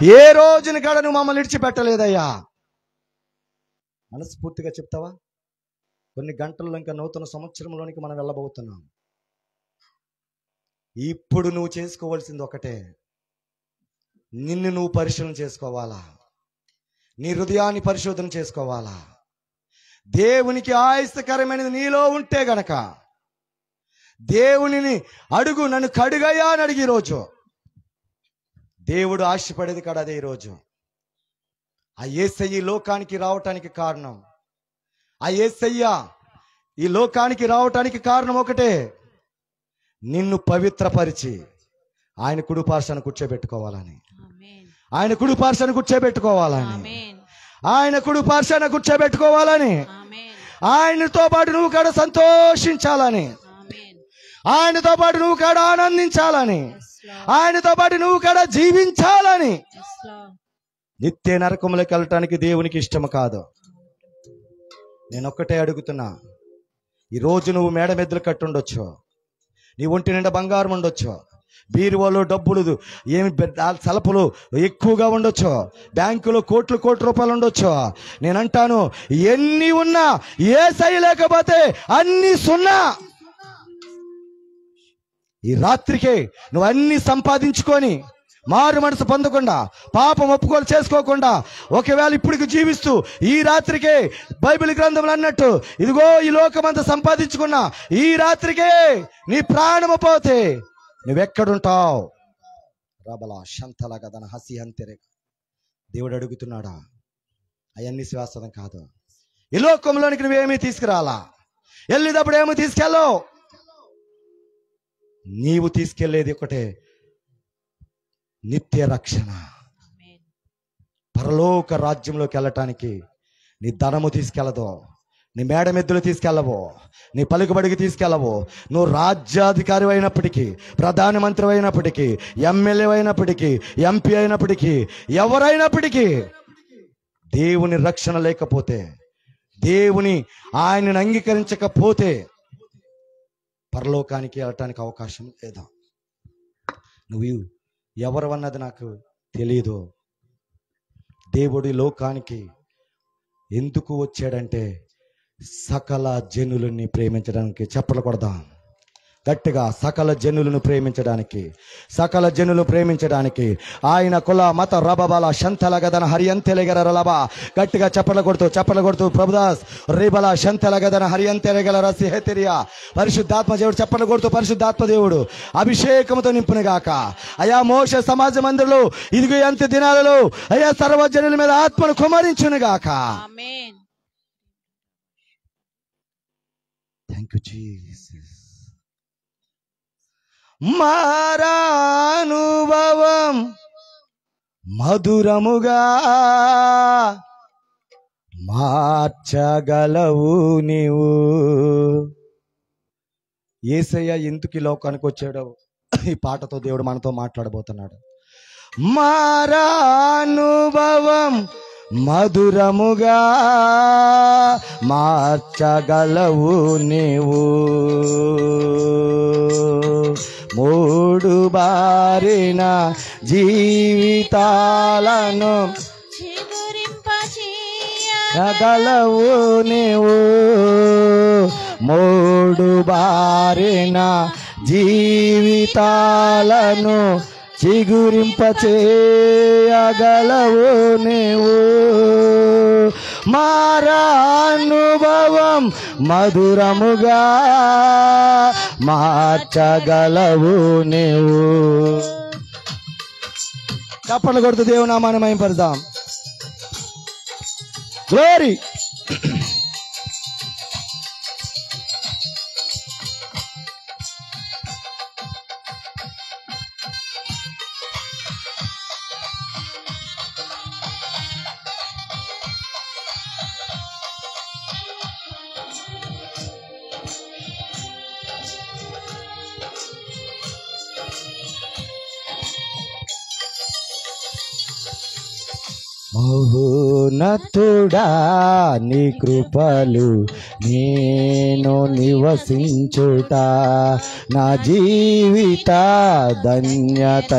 ఏ రోజుని కాడ నువ్వు మమ్మల్ని విడిచిపెట్టలేదయ్యా. మనస్ఫూర్తిగా చెప్తావా? కొన్ని గంటల్లో ఇంకా నూతన సంవత్సరంలోనికి మనం వెళ్ళబోతున్నాం. ఇప్పుడు నువ్వు చేసుకోవాల్సింది ఒకటే, నిన్ను నువ్వు పరిశీలన చేసుకోవాలా, నీ హృదయాన్ని పరిశోధన చేసుకోవాలా. దేవునికి ఆయాసకరమైనది నీలో ఉంటే గనక దేవునిని అడుగు, నన్ను కడుగయ్యా అని అడిగి. ఈరోజు దేవుడు ఆశపడేది కాదు అదే. ఈరోజు ఆ యేసయ్య ఈ లోకానికి రావటానికి కారణం, ఆ యేసయ్య ఈ లోకానికి రావటానికి కారణం ఒకటే, నిన్ను పవిత్రపరిచి ఆయన కుడిపార్శ్వాన కూర్చోబెట్టుకోవాలని, ఆయన కుడిపార్శ్వాన కూర్చోబెట్టుకోవాలని, ఆయన కుడిపార్శ్వాన కూర్చోబెట్టుకోవాలని, ఆయనతో పాటు నువ్వు కాడ సంతోషించాలని, ఆయనతో పాటు నువ్వు కాడ ఆనందించాలని, ఆయనతో పాటు నువ్వు కాడ జీవించాలని. నిత్య నరకంలోకి వెళ్ళటానికి దేవునికి ఇష్టం కాదు. నేను ఒక్కటే అడుగుతున్నా, ఈరోజు నువ్వు మేడ మెద్దలు కట్టుండొచ్చు, నీ ఒంటి నిండా బంగారం ఉండొచ్చు, బీరువాలో డబ్బులు ఏమి సలపులు ఎక్కువగా ఉండొచ్చు, బ్యాంకులో కోట్ల రూపాయలు ఉండొచ్చు. నేనంటాను, ఎన్ని ఉన్నా యేసయ్య లేకపోతే అన్ని సున్నా. ఈ రాత్రికే నువ్వు అన్ని సంపాదించుకొని మారు మనసు పొందకుండా, పాపం ఒప్పుకోలు చేసుకోకుండా, ఒకవేళ ఇప్పటికి జీవిస్తూ ఈ రాత్రికే బైబిల్ గ్రంథంలో అన్నట్టు ఇదిగో ఈ లోకమంతా సంపాదించుకున్నా ఈ రాత్రికే నీ ప్రాణము పోతే నువ్వెక్కడుంటావు? రబలా శంతలాగా తన హసి అంతేరే. దేవుడు అడుగుతున్నాడా? అవన్నీ శాశ్వతం కాదు. ఈ లోకంలోనికి నువ్వేమీ తీసుకురాలా, వెళ్ళేటప్పుడు ఏమీ తీసుకెళ్ళవు. నీవు తీసుకెళ్లేది ఒకటే, నిత్య రక్షణ. పరలోక రాజ్యంలోకి వెళ్ళటానికి నీ ధనము తీసుకెళ్ళదు, నీ మేడమెద్దులు తీసుకెళ్ళవు, నీ పలుకుబడికి తీసుకెళ్ళవు. నువ్వు రాజ్యాధికారి అయినప్పటికీ, ప్రధానమంత్రి అయినప్పటికీ, ఎమ్మెల్యే అయినప్పటికీ, ఎంపీ అయినప్పటికీ, ఎవరైనప్పటికీ దేవుని రక్షణ లేకపోతే, దేవుని ఆయనను అంగీకరించకపోతే పరలోకానికి వెళ్ళటానికి అవకాశం లేదా? నువ్వు ఎవరు అన్నది నాకు తెలియదు. దేవుడి లోకానికి ఎందుకు వచ్చాడంటే సకల జనులని ప్రేమించడానికి. చెప్పలు కొడదాం గట్టిగా, సకల జనులను ప్రేమించడానికి, సకల జనులు ప్రేమించడానికి. ఆయన కుల మత రబబల శంతలగదన హరియంతెలగర రలబ. గట్టిగా చెప్పలు కొడుతూ ప్రభుదాస్ రేబల శంతలగదన హరియంతెలగల రసిహెతిరియా. పరిశుద్ధాత్మ దేవుడు చెప్పలు కొడుతూ, పరిశుద్ధాత్మ దేవుడు అభిషేకముతో నింపునుగాక. అయా మోషే సమాజ మందిరంలో ఇదిగో అంత్య దినాలలో అయా సర్వజనుల మీద ఆత్మను కుమరించునుగాక. ఆమేన్. Thank you Jesus. మారానుభవం మధురముగా మార్చగలవు నీవు. యేసయ్య ఎందుకు ఈ లోకానికి వచ్చాడో ఈ పాటతో దేవుడు మనతో మాట్లాడబోతున్నాడు. మారానుభవం మధురముగా మార్చగలవు నీవు. మూడు బారిన జీవితాలను చిగురింపచేయగలవు నీవు. మూడు బారిన జీవితాలను చిగురింపచేయగలవు నీవు. మారానుభవం మధురముగా మార్చగలవు నీవు. చప్పట్లు కొడుతూ దేవుని నామాన్ని మహిమపరుద్దాం. గ్లోరీ. మహోన్నతుడా నీ కృపలు నేను నివసించుట నా జీవిత ధన్యతయున్నది.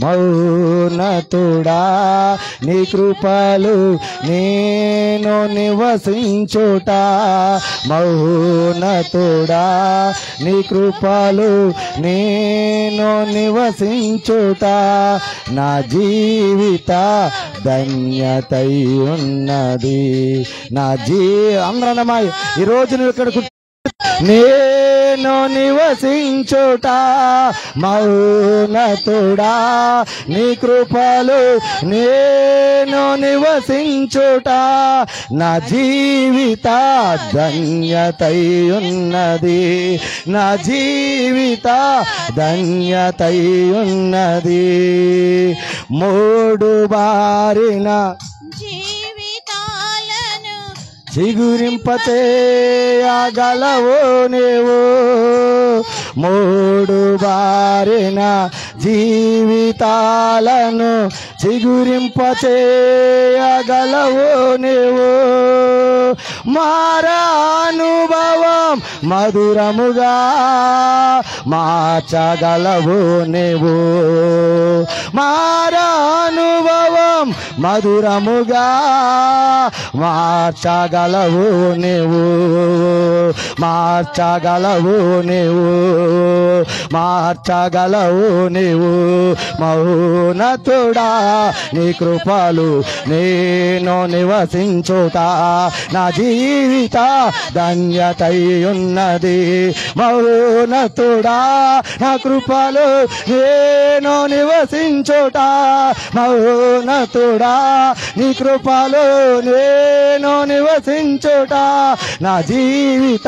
మహోన్నతుడా నీ కృపలు నేను నివసించుట, మహోన్నతుడా నీ కృపలు నేను నివసించుట నా జీవిత ధన్యతై ఉన్నది. నా అందరన్నమా ఈరోజు నువ్వు ఇక్కడ నేను నివసించుట, మౌనతుడా నీ కృపలు నేను నివసించుట నా జీవిత ధన్యతై ఉన్నది, నా జీవిత ధన్యతై ఉన్నది. మూడు బారిన చిగురింపచేయగలవు నీవు, మూడు బారిన జీవితాలను చిగురింపచేయగలవు నీవు. మారానుభవం మధురముగా మార్చగలవు నీవు, మారానుభవం మధురముగా మార్చగలవు నీవు, మార్చగలవు నీవు, మార్చగలవు నీవు. మౌనతుడా నీ కృపలు నేను నివసించుట నా జీవిత ధన్యతై ఉన్నది. మౌనతుడా నా కృపలు నేను నివసించుట, మౌనతుడా నీ కృపలు నేను నివసించుట నా జీవిత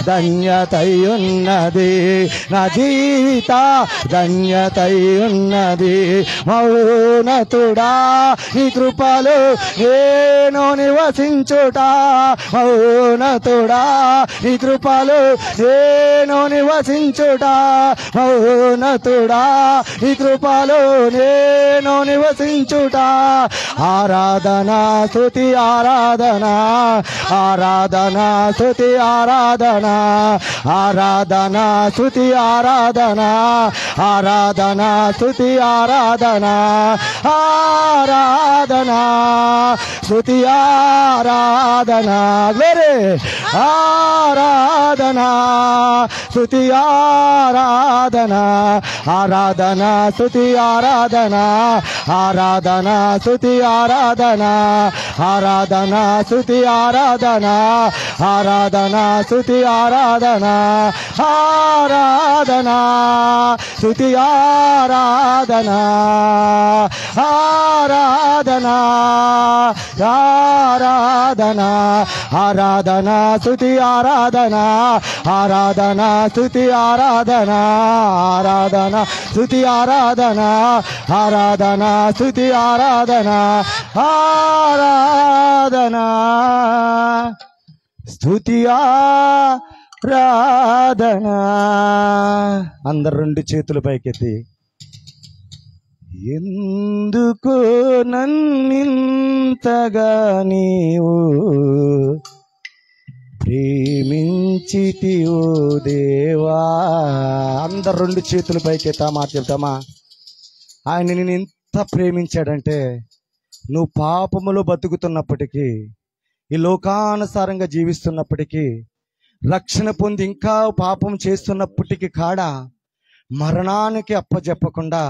ధన్యతై ఉన్నది, నా జీవిత ధన్యతై ఉన్నది. మౌనతుడా నీ కృపలు నేను నివసించుట, మౌనతుడా నీ కృపలు నేను నివసించుట, మౌనతుడా నీ కృపలు నేను నివసించుట. ఆరాధనా స్తుతి ఆరాధనా, ఆరాధనా స్తుతి ఆరాధనా, ఆరాధనా స్తుతి ఆరాధనా, ఆరాధనా స్తుతి ఆరాధనా, ఆరాధనా స్తుతి ఆరాధనా. గ్లోరీ. ఆరాధనా స్తుతి ఆరాధనా, ఆరాధనా స్తుతి ఆరాధనా, ఆరాధనా స్తుతి ఆరాధనా, ఆరాధనా స్తుతి ఆరాధనా, ఆరాధనా స్తుతి ఆరాధనా, ఆరాధనా స్తుతి ఆరాధనా, ఆరాధనా ఆరాధనా, ఆరాధనా స్తుతి ఆరాధనా, ఆరాధనా స్తుతి ఆరాధనా, ఆరాధనా స్తుతి ఆరాధనా, ఆరాధనా స్తుతి ఆరాధనా, ఆరాధనా స్తుతి ఆరాధనా. అందరు రెండు చేతులు పైకెత్తి ఎందుకు నన్నింతగా నీవు ప్రేమించితివో దేవా. అందరు రెండు చేతులు పైకెత్తామా చెప్తామా. ఆయన నేను ఎంత ప్రేమించాడంటే నువ్వు పాపములో బతుకుతున్నప్పటికీ, ఈ లోకానుసారంగా జీవిస్తున్నప్పటికీ, రక్షణ పొంది ఇంకా పాపం చేస్తున్నప్పటికీ కాడ మరణానికి అప్పచెప్పకుండా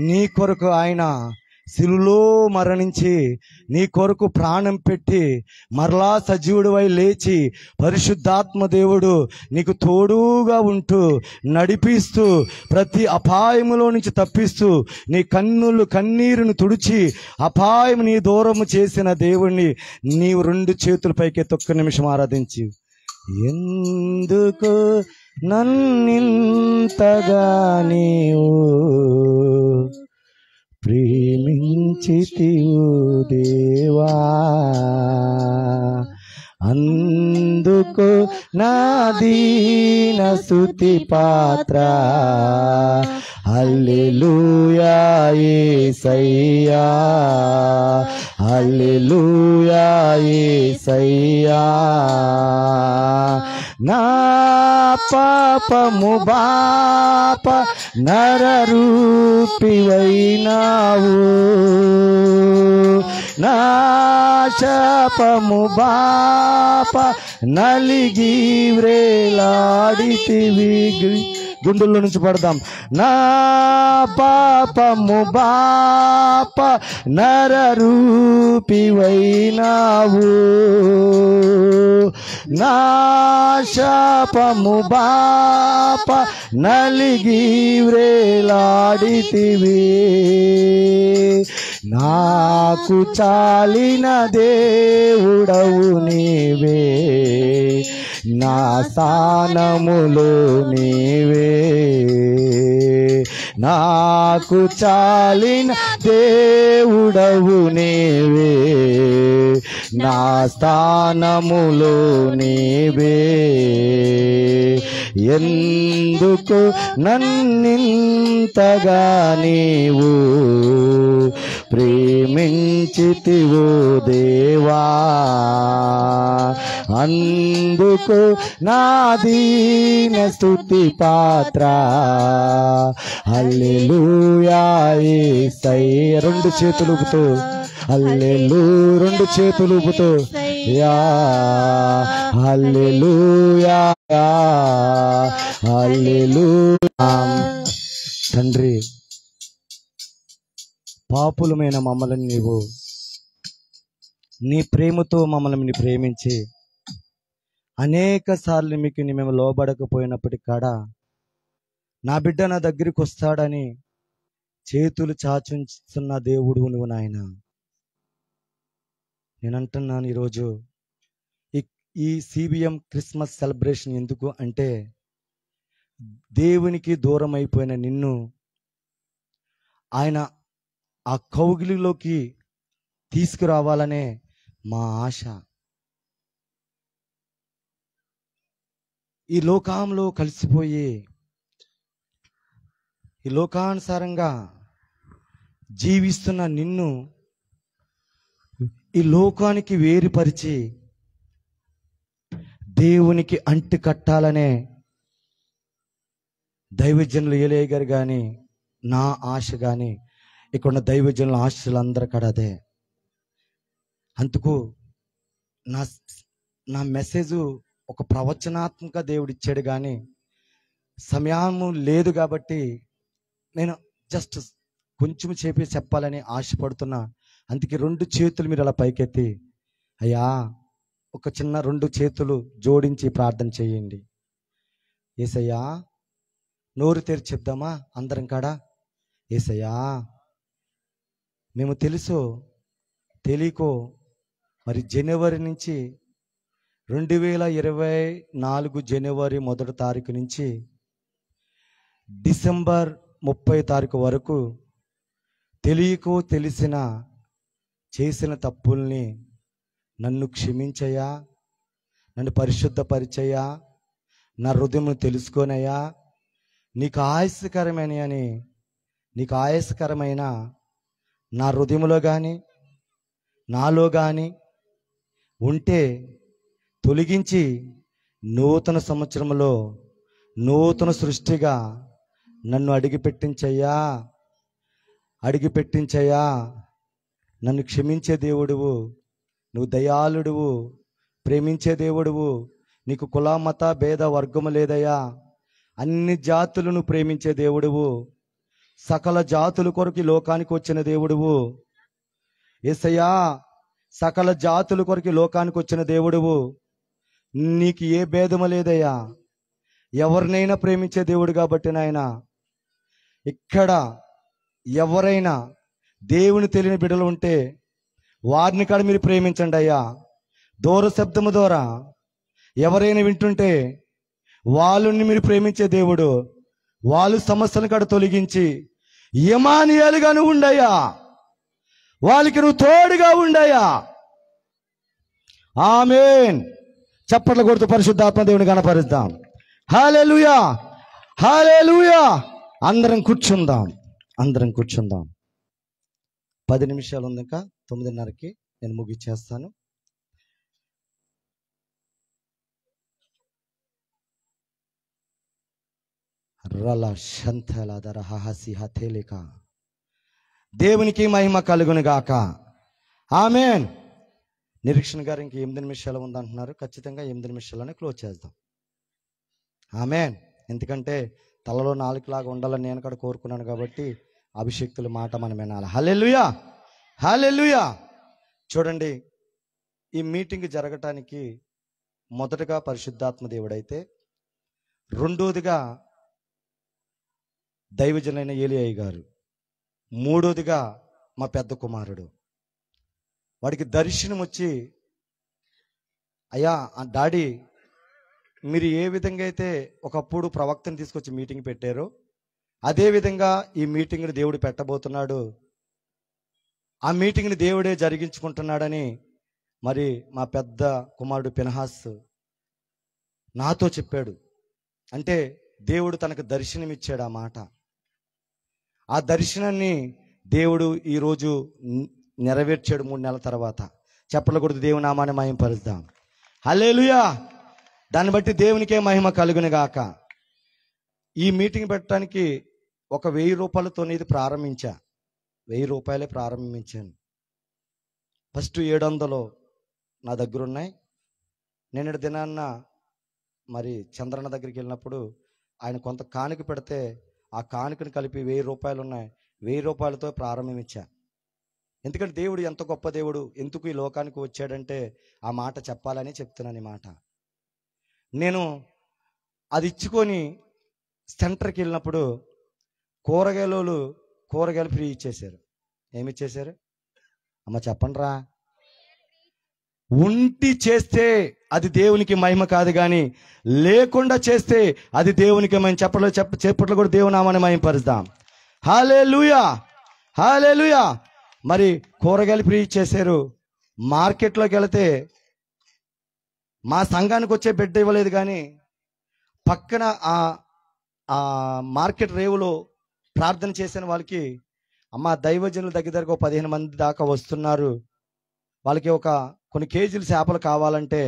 నీ కొరకు ఆయన శిలువలో మరణించి నీ కొరకు ప్రాణం పెట్టి మరలా సజీవుడివై లేచి పరిశుద్ధాత్మ దేవుడు నీకు తోడుగా ఉంటూ నడిపిస్తూ ప్రతి అపాయములో నుంచి తప్పిస్తూ నీ కన్నీరును తుడిచి అపాయం నీ దూరము చేసిన దేవుణ్ణి నీవు రెండు చేతుల పైకి ఒక్క నిమిషం ఆరాధించి ఎందుకు నన్నింతగా నీవు ప్రేమించితివో దేవా, అందుకు నా దీన స్తుతి పాత్ర. హల్లెలూయా యేసయ్యా, హల్లెలూయా యేసయ్యా. నా పాపము బాప నరరూపివైనావు, నా శాపము బాప నలిగి వ్రేలాడితివి. గుండెల్లో నుంచి పడదాం. నా పాపము బాప నరరూపివైనావు, నా శాపము బాప నలిగి వ్రేలాడితివి. నాకు చాలిన దేవుడవు నీవే, నా స్థానములో నీవే. నాకు చాలిన దేవుడవు నీవే, నా స్థానములో నీవే. ఎందుకు నన్నింతగా నీవు ప్రేమించితివో దేవా, అందుకు నా దీన స్తుతి పాత్ర. హల్లెలూయా యేసయ్యా. రెండు చేతులుపుతూ హల్లెలూయా, రెండు చేతులుపుతూ యా హల్లెలూయా, హల్లెలూయా. తండ్రి, పాపులమైన మమ్మల్ని నీవు నీ ప్రేమతో మమ్మల్ని ప్రేమించి అనేక సార్లు మీకు మేము లోబడకపోయినప్పటికీ కాడా నా బిడ్డ నా దగ్గరికి వస్తాడని చేతులు చాచున్న దేవుడు నువ్వు నాయన. నేను అంటున్నాను ఈరోజు ఈ CBM క్రిస్మస్ సెలబ్రేషన్ ఎందుకు అంటే, దేవునికి దూరం అయిపోయిన నిన్ను ఆయన ఆ కౌగిలిలోకి తీసుకురావాలనే మా ఆశ. ఈ లోకంలో కలిసిపోయి ఈ లోకానుసారంగా జీవిస్తున్న నిన్ను ఈ లోకానికి వేరుపరిచి దేవునికి అంటి కట్టాలనే దైవజనులు ఏలయ్య గారు కానీ నా ఆశ కానీ ఇక్కడ దైవజనుల ఆశలందరూ కడదే. అందుకు నా మెసేజ్ ఒక ప్రవచనాత్మక దేవుడు ఇచ్చాడు కానీ సమయము లేదు కాబట్టి నేను జస్ట్ కొంచెం చెప్పాలని ఆశపడుతున్నా. అందుకే రెండు చేతులు మీరు అలా పైకెత్తి అయ్యా ఒక చిన్న రెండు చేతులు జోడించి ప్రార్థన చేయండి. యేసయ్యా, నోరు తెరిచి చెప్దామా అందరం కాడా? యేసయ్యా, మేము తెలుసో తెలియకో మరి జనవరి నుంచి 2024 జనవరి 1వ తారీఖు నుంచి డిసెంబర్ 30 తారీఖు వరకు తెలియకో తెలిసిన చేసిన తప్పుల్ని నన్ను క్షమించయ్యా, నన్ను పరిశుద్ధపరిచయ్యా, నా హృదయం తెలుసుకోనయ్యా. నీకు ఆయాసకరమైన నా హృదయంలో కానీ నాలో కానీ ఉంటే తొలగించి నూతన సంవత్సరంలో నూతన సృష్టిగా నన్ను అడిగిపెట్టించయ్యా. నన్ను క్షమించే దేవుడువు, నువ్వు దయాళుడువు, ప్రేమించే దేవుడువు. నీకు కుల మత భేద వర్గము లేదయ్యా. అన్ని జాతులను ప్రేమించే దేవుడువు, సకల జాతుల కొరకు లోకానికి వచ్చిన దేవుడువు. యేసయ్యా, సకల జాతుల కొరకు లోకానికి వచ్చిన దేవుడువు. నీకు ఏ భేదము లేదయ్యా. ఎవరినైనా ప్రేమించే దేవుడు కాబట్టి నాయన, ఇక్కడ ఎవరైనా దేవుని తెలియని బిడ్డలు ఉంటే వారిని కూడా మీరు ప్రేమించండి అయ్యా. దూర శబ్దము ద్వారా ఎవరైనా వింటుంటే వాళ్ళని మీరు ప్రేమించే దేవుడు. వాళ్ళు సమస్యను కూడా తొలగించి యమానియాలుగా నువ్వు ఉండయ్యా, వాళ్ళకి నువ్వు తోడుగా ఉండయ్యా. ఆమేన్. చప్పట్లు కొడుతూ పరిశుద్ధాత్మ దేవుని కనపరుద్దాం. హల్లెలూయా, హల్లెలూయా. అందరం కూర్చుందాం, అందరం కూర్చుందాం. 10 నిమిషాలు ఉంది, ఇంకా 9:30కి నేను ముగిచ్చేస్తాను. దేవునికి మహిమ కలుగును గాక. ఆమేన్. నిరీక్షణ గారు ఇంక 8 నిమిషాలు ఉందంటున్నారు. ఖచ్చితంగా 8 నిమిషాలనే క్లోజ్ చేద్దాం. ఆమేన్. ఎందుకంటే తలలో నాలుగులాగా ఉండాలని నేను కూడా కోరుకున్నాను కాబట్టి అభిషేక్తుల మాట మనం వినాలి. హల్లెలూయా, హల్లెలూయా. చూడండి, ఈ మీటింగ్ జరగటానికి మొదటగా పరిశుద్ధాత్మ దేవుడైతే, రెండోదిగా దైవజనైన ఏలియా గారు, మూడోదిగా మా పెద్ద కుమారుడు. వాడికి దర్శనం వచ్చి, అయ్యా డాడీ, మీరు ఏ విధంగా అయితే ఒకప్పుడు ప్రవక్తను తీసుకొచ్చి మీటింగ్ పెట్టారో అదేవిధంగా ఈ మీటింగ్ని దేవుడు పెట్టబోతున్నాడు, ఆ మీటింగ్ని దేవుడే జరిగించుకుంటున్నాడని మరి మా పెద్ద కుమారుడు పినహాస్ నాతో చెప్పాడు. అంటే దేవుడు తనకు దర్శనమిచ్చాడు. ఆ మాట, ఆ దర్శనాన్ని దేవుడు ఈరోజు నెరవేర్చాడు 3 నెలల తర్వాత. చెప్పలు కొడుతూ దేవుని నామాన్ని మహిమపరుద్దాం. హల్లెలూయా. దాన్ని బట్టి దేవునికే మహిమ కలుగును గాక. ఈ మీటింగ్ పెట్టడానికి ఒక 1000 రూపాయలతో ఇది ప్రారంభించా. 1000 రూపాయలే ప్రారంభించాను. ఫస్ట్ 700 నా దగ్గర ఉన్నాయి. నిన్నటి దినాన్న మరి చంద్రన్న దగ్గరికి వెళ్ళినప్పుడు ఆయన కొంత కానుక పెడితే ఆ కానుకను కలిపి 1000 రూపాయలు ఉన్నాయి. 1000 రూపాయలతో ప్రారంభించా. ఎందుకంటే దేవుడు ఎంత గొప్ప దేవుడు, ఎందుకు ఈ లోకానికి వచ్చాడంటే ఆ మాట చెప్పాలని చెప్తున్నాను. ఈ మాట నేను అది ఇచ్చుకొని సెంటర్కి వెళ్ళినప్పుడు కూరగాయలు ఫ్రీ ఇచ్చేశారు. ఏమి ఇచ్చేశారు అమ్మ చెప్పండి రా? ఉంటి చేస్తే అది దేవునికి మహిమ కాదు, కానీ లేకుండా చేస్తే అది దేవునికి మహిమ. చెప్పట్లో కూడా దేవుని నామాన్ని మహిమపరుద్దాం. హల్లెలూయా, హల్లెలూయా. మరి కూరగాయలు ఫ్రీ ఇచ్చేశారు. మార్కెట్లోకి వెళితే మా సంఘానికి వచ్చే బిడ్డ ఇవ్వలేదు, కానీ పక్కన ఆ మార్కెట్ రేవులో ప్రార్థన చేసిన వాళ్ళకి, అమ్మ దైవజనుల దగ్గరకు 15 మంది దాకా వస్తున్నారు, వాళ్ళకి కొన్ని కేజీలు చేపలు కావాలంటే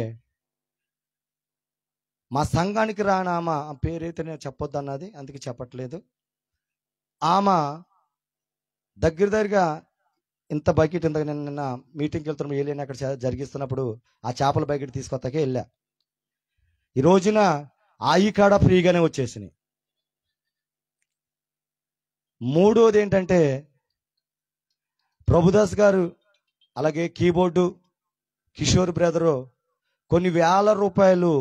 మా సంఘానికి రానామా, ఆ పేరైతే నేను చెప్పొద్దు అన్నది, అందుకే చెప్పట్లేదు. ఆమె దగ్గరగా ఇంత బకెట్, ఇంత నిన్న మీటింగ్కి వెళ్తున్న ఏలియన్ అక్కడ జరిగిస్తున్నప్పుడు ఆ చేపల బకెట్ తీసుకొస్తాకే వెళ్ళా. ఈ రోజున ఆయి కాడ ఫ్రీగానే వచ్చేసినాయి. మూడోది ఏంటంటే ప్రభుదాస్ గారు, అలాగే కీబోర్డు కిషోర్ బ్రదరు కొన్ని వేల రూపాయలు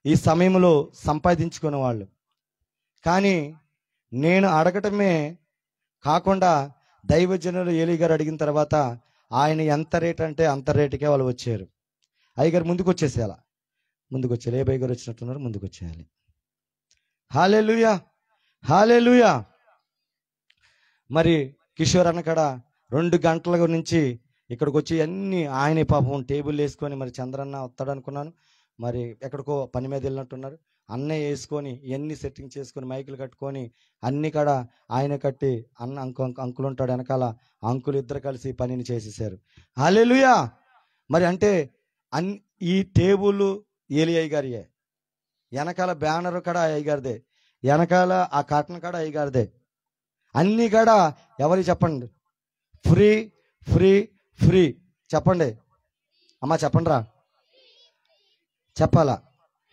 ఈ సమయంలో సంపాదించుకునే వాళ్ళు. కానీ నేను అడగటమే కాకుండా దైవజనులు ఏలియా గారు అడిగిన తర్వాత ఆయన ఎంత రేట్ అంటే అంత రేటుకే వాళ్ళు వచ్చారు. అయ్యగారు ముందుకు వచ్చేసేయాల, ముందుకు వచ్చేయాలి. ఏ బయ్య గారు వచ్చినట్టున్నారు, ముందుకు వచ్చేయాలి. హల్లెలూయా, హల్లెలూయా. మరి కిషోర్ అన్న కాడ 2 గంటల నుంచి ఇక్కడికి వచ్చి అన్ని ఆయన పాపం టేబుల్ వేసుకొని, మరి చంద్రన్న వస్తాడు అనుకున్నాను, మరి ఎక్కడికో పని మీద వెళ్ళినట్టున్నారు. అన్నయ్య వేసుకొని ఇవన్నీ సెట్టింగ్ చేసుకొని మైకులు కట్టుకొని అన్ని కాడ ఆయన కట్టి, అన్న అంకులు ఉంటాడు వెనకాల, అంకులు ఇద్దరు కలిసి పనిని చేసేసారు. హల్లెలూయా. మరి అంటే ఈ టేబుల్ ఏలియా గారియే, వెనకాల బ్యానర్ కాడ అయ్యగారిదే, వెనకాల ఆ కాటన్ కాడ అయ్యగారిదే, అన్ని కాడ ఎవరికి చెప్పండి, ఫ్రీ ఫ్రీ ఫ్రీ. చెప్పండి అమ్మా, చెప్పండి రా, చెప్పాలా.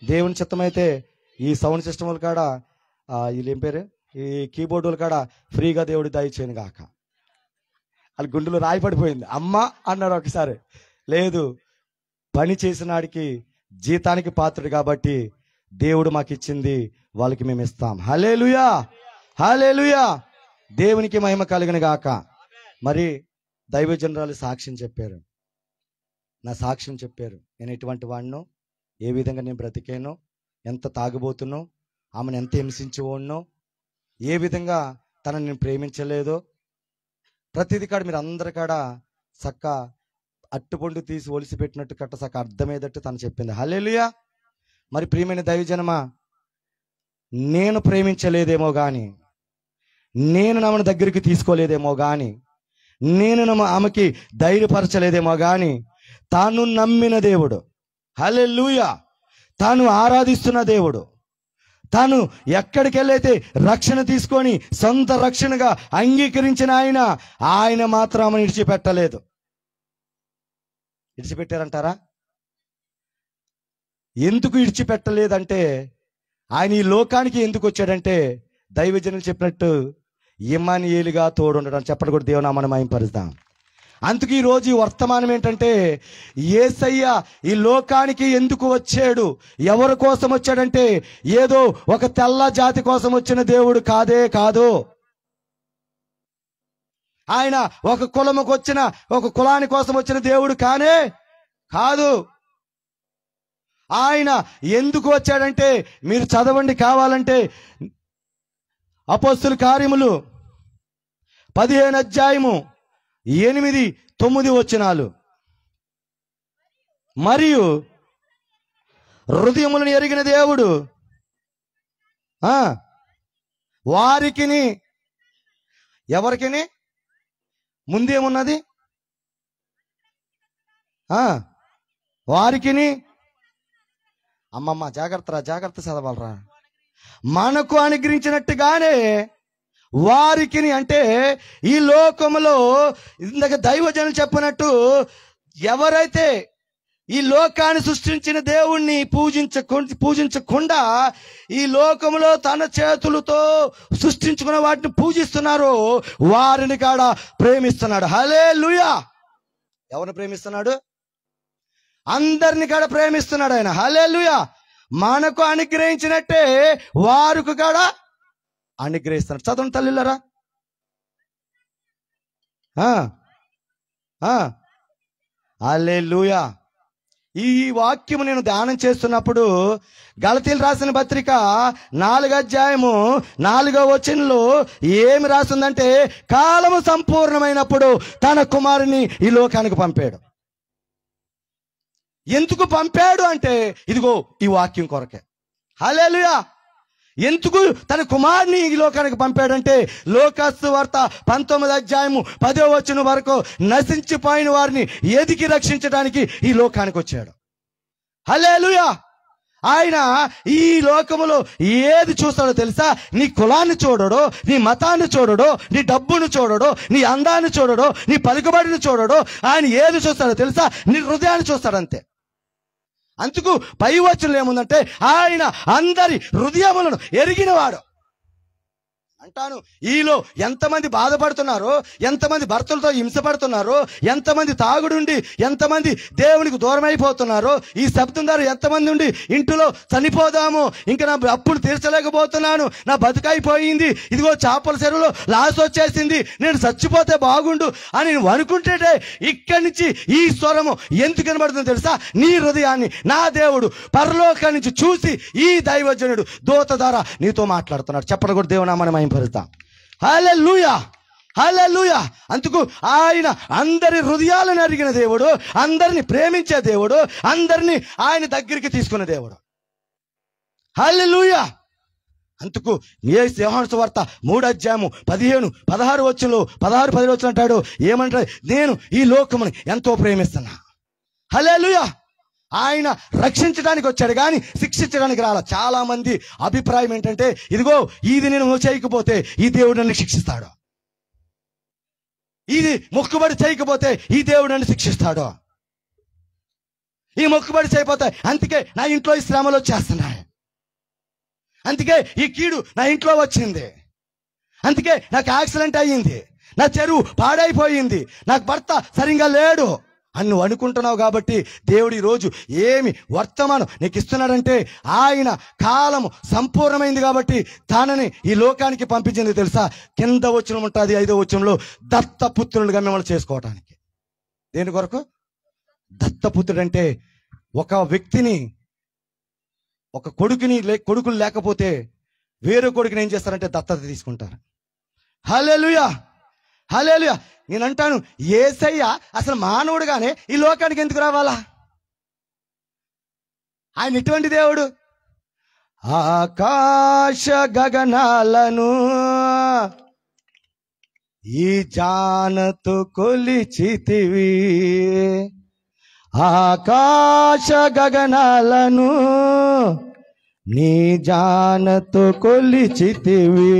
దేవుని చిత్తమైతే ఈ సౌండ్ సిస్టముల కాడ, వీళ్ళు ఏం పేరు, ఈ కీబోర్డుల కాడ ఫ్రీగా దేవుడి దయచేయను గాక. వాళ్ళ గుండెలో రాయి పడిపోయింది. అమ్మ అన్నారు ఒకసారి. లేదు, పని చేసిన వాడికి జీతానికి పాత్రుడు కాబట్టి దేవుడు మాకు ఇచ్చింది వాళ్ళకి మేము ఇస్తాం. హల్లెలూయా, హల్లెలూయా. దేవునికి మహిమ కలుగును గాక. మరి దైవజనరాలు సాక్ష్యం చెప్పారు, నా సాక్ష్యం చెప్పారు. నేను ఎటువంటి వాడినో, ఏ విధంగా నేను బ్రతికానో, ఎంత తాగుబోతున్నో, ఆమెను ఎంత హింసించేవాడినో, ఏ విధంగా తనని నేను ప్రేమించలేదో, ప్రతిదీ కాడ మీరు అందరి కాడ చక్క అట్టుపండు తీసి ఒలిసి పెట్టినట్టు కట్టసాక అర్థమయ్యేటట్టు తను చెప్పింది. హల్లెలూయా. మరి ప్రియమైన దైవజనమా, నేను ప్రేమించలేదేమో కానీ, నేను ఆమెను దగ్గరికి తీసుకోలేదేమో కానీ, నేను ఆమెకి ధైర్యపరచలేదేమో కానీ, తాను నమ్మిన దేవుడు, హల్లెలూయా, తాను ఆరాధిస్తున్న దేవుడు, తాను ఎక్కడికి వెళ్ళైతే రక్షణ తీసుకొని సొంత రక్షణగా అంగీకరించిన ఆయన మాత్రం ఆమెను విడిచిపెట్టలేదు. విడిచిపెట్టారంటారా? ఎందుకు విడిచిపెట్టలేదంటే, ఆయన ఈ లోకానికి ఎందుకు వచ్చాడంటే, దైవజనులు చెప్పినట్టు ఇమ్మానుయేలుగా తోడుండడం. చెప్పడం కూడా దేవునామాన్ని మహిమపరుద్దాం. అందుకు ఈరోజు ఈ వర్తమానం ఏంటంటే, యేసయ్య ఈ లోకానికి ఎందుకు వచ్చాడు, ఎవరి కోసం వచ్చాడంటే, ఏదో ఒక తెల్ల జాతి కోసం వచ్చిన దేవుడు కాదే కాదు. ఆయన ఒక కులముకు వచ్చిన, ఒక కులాని కోసం వచ్చిన దేవుడు కానే కాదు. ఆయన ఎందుకు వచ్చాడంటే, మీరు చదవండి కావాలంటే, అపోస్తలుల కార్యములు 15 అధ్యాయము 8-9 వచనాలు. మరియు హృదయములను ఎరిగిన దేవుడు వారికిని, ఎవరికిని, ముందేమున్నది, వారికిని, అమ్మమ్మ జాగ్రత్త చదవాలరా, మనకు అనుగ్రహించినట్టుగానే వారికిని, అంటే ఈ లోకములో ఇందాక దైవజనులు చెప్పినట్టు, ఎవరైతే ఈ లోకాన్ని సృష్టించిన దేవుణ్ణి పూజించకుండా ఈ లోకములో తన చేతులతో సృష్టించుకున్న వాటిని పూజిస్తున్నారో వారిని కాడ ప్రేమిస్తున్నాడు. హల్లెలూయా. ఎవరిని ప్రేమిస్తున్నాడు? అందరిని కాడ ప్రేమిస్తున్నాడు ఆయన. హల్లెలూయా. మనకు అనుగ్రహించినట్టే వారికి కూడా అనుగ్రహిస్తున్నాడు. చదవండి తల్లిలారా. హల్లెలూయా. ఈ వాక్యము నేను ధ్యానం చేస్తున్నప్పుడు గలతీలు రాసిన పత్రిక 4వ అధ్యాయము 4వ వచనంలో ఏమి రాసిందంటే, కాలము సంపూర్ణమైనప్పుడు తన కుమారుని ఈ లోకానికి పంపాడు. ఎందుకు పంపాడు అంటే, ఇదిగో ఈ వాక్యం కొరకే. హల్లెలూయా. ఎందుకు తన కుమారుని ఈ లోకానికి పంపాడంటే, లోకాసు వార్త 19వ అధ్యాయము 10వ వచనం వరకు నశించిపోయిన వారిని ఎదికి రక్షించడానికి ఈ లోకానికి వచ్చాడు. హల్లెలూయా. ఆయన ఈ లోకములో ఏది చూస్తాడో తెలుసా? నీ కులాన్ని చూడడో, నీ మతాన్ని చూడడో, నీ డబ్బును చూడడో, నీ అందాన్ని చూడడో, నీ పలుకుబడిని చూడడో. ఆయన ఏది చూస్తాడో తెలుసా? నీ హృదయాన్ని చూస్తాడంతే. అందుకు పై వచనంలో ఏముందంటే, ఆయన అందరి హృదయములను ఎరిగినవాడు అంటాను. ఈలో ఎంతమంది బాధపడుతున్నారో, ఎంతమంది భర్తలతో హింసపడుతున్నారో, ఎంతమంది తాగుడుండి ఎంతమంది దేవునికి దూరం అయిపోతున్నారో, ఈ శబ్దం ద్వారా ఎంతమంది ఉండి ఇంటిలో చనిపోదాము, ఇంకా నా అప్పులు తీర్చలేకపోతున్నాను, నా బతుకైపోయింది, ఇదిగో చేపల చెరువులో లాస్ వచ్చేసింది, నేను చచ్చిపోతే బాగుండు అని నువ్వు అనుకుంటే, ఇక్కడి నుంచి ఈ స్వరము ఎందుకు వినబడుతుందో తెలుసా? నీ హృదయాన్ని నా దేవుడు పరలోకం నుంచి చూసి ఈ దైవజనుడు దూత ద్వారా నీతో మాట్లాడుతున్నాడు. చెప్పడం కూడా దేవునామాన్ని మహిమపరుద్దాం. హల్లెలూయా. హల్లెలూయా. అందుకు ఆయన అందరి హృదయాలను ఎరిగిన దేవుడు, అందరిని ప్రేమించే దేవుడు, అందరినీ ఆయన దగ్గరికి తీసుకున్న దేవుడు. హల్లెలూయా. అందుకు యోహాను సువార్త 3వ అధ్యాయము 15-16 వచనంలో 16-10 వచనం అంటాడు, ఏమంటాడు? నేను ఈ లోకముని ఎంతో ప్రేమిస్తున్నా. హల్లెలూయా. ఆయన రక్షించడానికి వచ్చాడు కానీ శిక్షించడానికి రాలా. చాలా మంది అభిప్రాయం ఏంటంటే, ఇదిగో ఇది నేను చేయకపోతే ఈ దేవుడు నన్ను శిక్షిస్తాడు, ఇది మొక్కుబడి చేయకపోతే ఈ దేవుడు నన్ను శిక్షిస్తాడు, ఈ మొక్కుబడి చేయకపోతే అందుకే నా ఇంట్లో ఈ శ్రమలు వచ్చేస్తున్నాయి, అందుకే ఈ కీడు నా ఇంట్లో వచ్చింది, అందుకే నాకు యాక్సిడెంట్ అయ్యింది, నా చెరువు పాడైపోయింది, నాకు భర్త సరిగా లేడు అని నువ్వు అనుకుంటున్నావు. కాబట్టి దేవుడు ఈరోజు ఏమి వర్తమానం నీకు ఇస్తున్నాడంటే, ఆయన కాలము సంపూర్ణమైంది కాబట్టి తనని ఈ లోకానికి పంపించింది తెలుసా? కింద వచనం ఉంటుంది 5వ వచనంలో, దత్తపుత్రులుగా మిమ్మల్ని చేసుకోవటానికి. దేని కొరకు? దత్తపుత్రుడు అంటే ఒక వ్యక్తిని, ఒక కొడుకులు లేకపోతే వేరే కొడుకుని ఏం చేస్తారంటే దత్తత తీసుకుంటారు. హల్లెలూయా. హల్లెలూయా. నేనంటాను, యేసయ్య అసలు మానవుడుగానే ఈ లోకానికి ఎందుకు రావాలా? ఆయన ఎటువంటి దేవుడు? ఆకాశ గగనాలను ఈ జానతో కొలిచితివి, ఆకాశ గగనాలను నీ జానతో కొలిచితివి,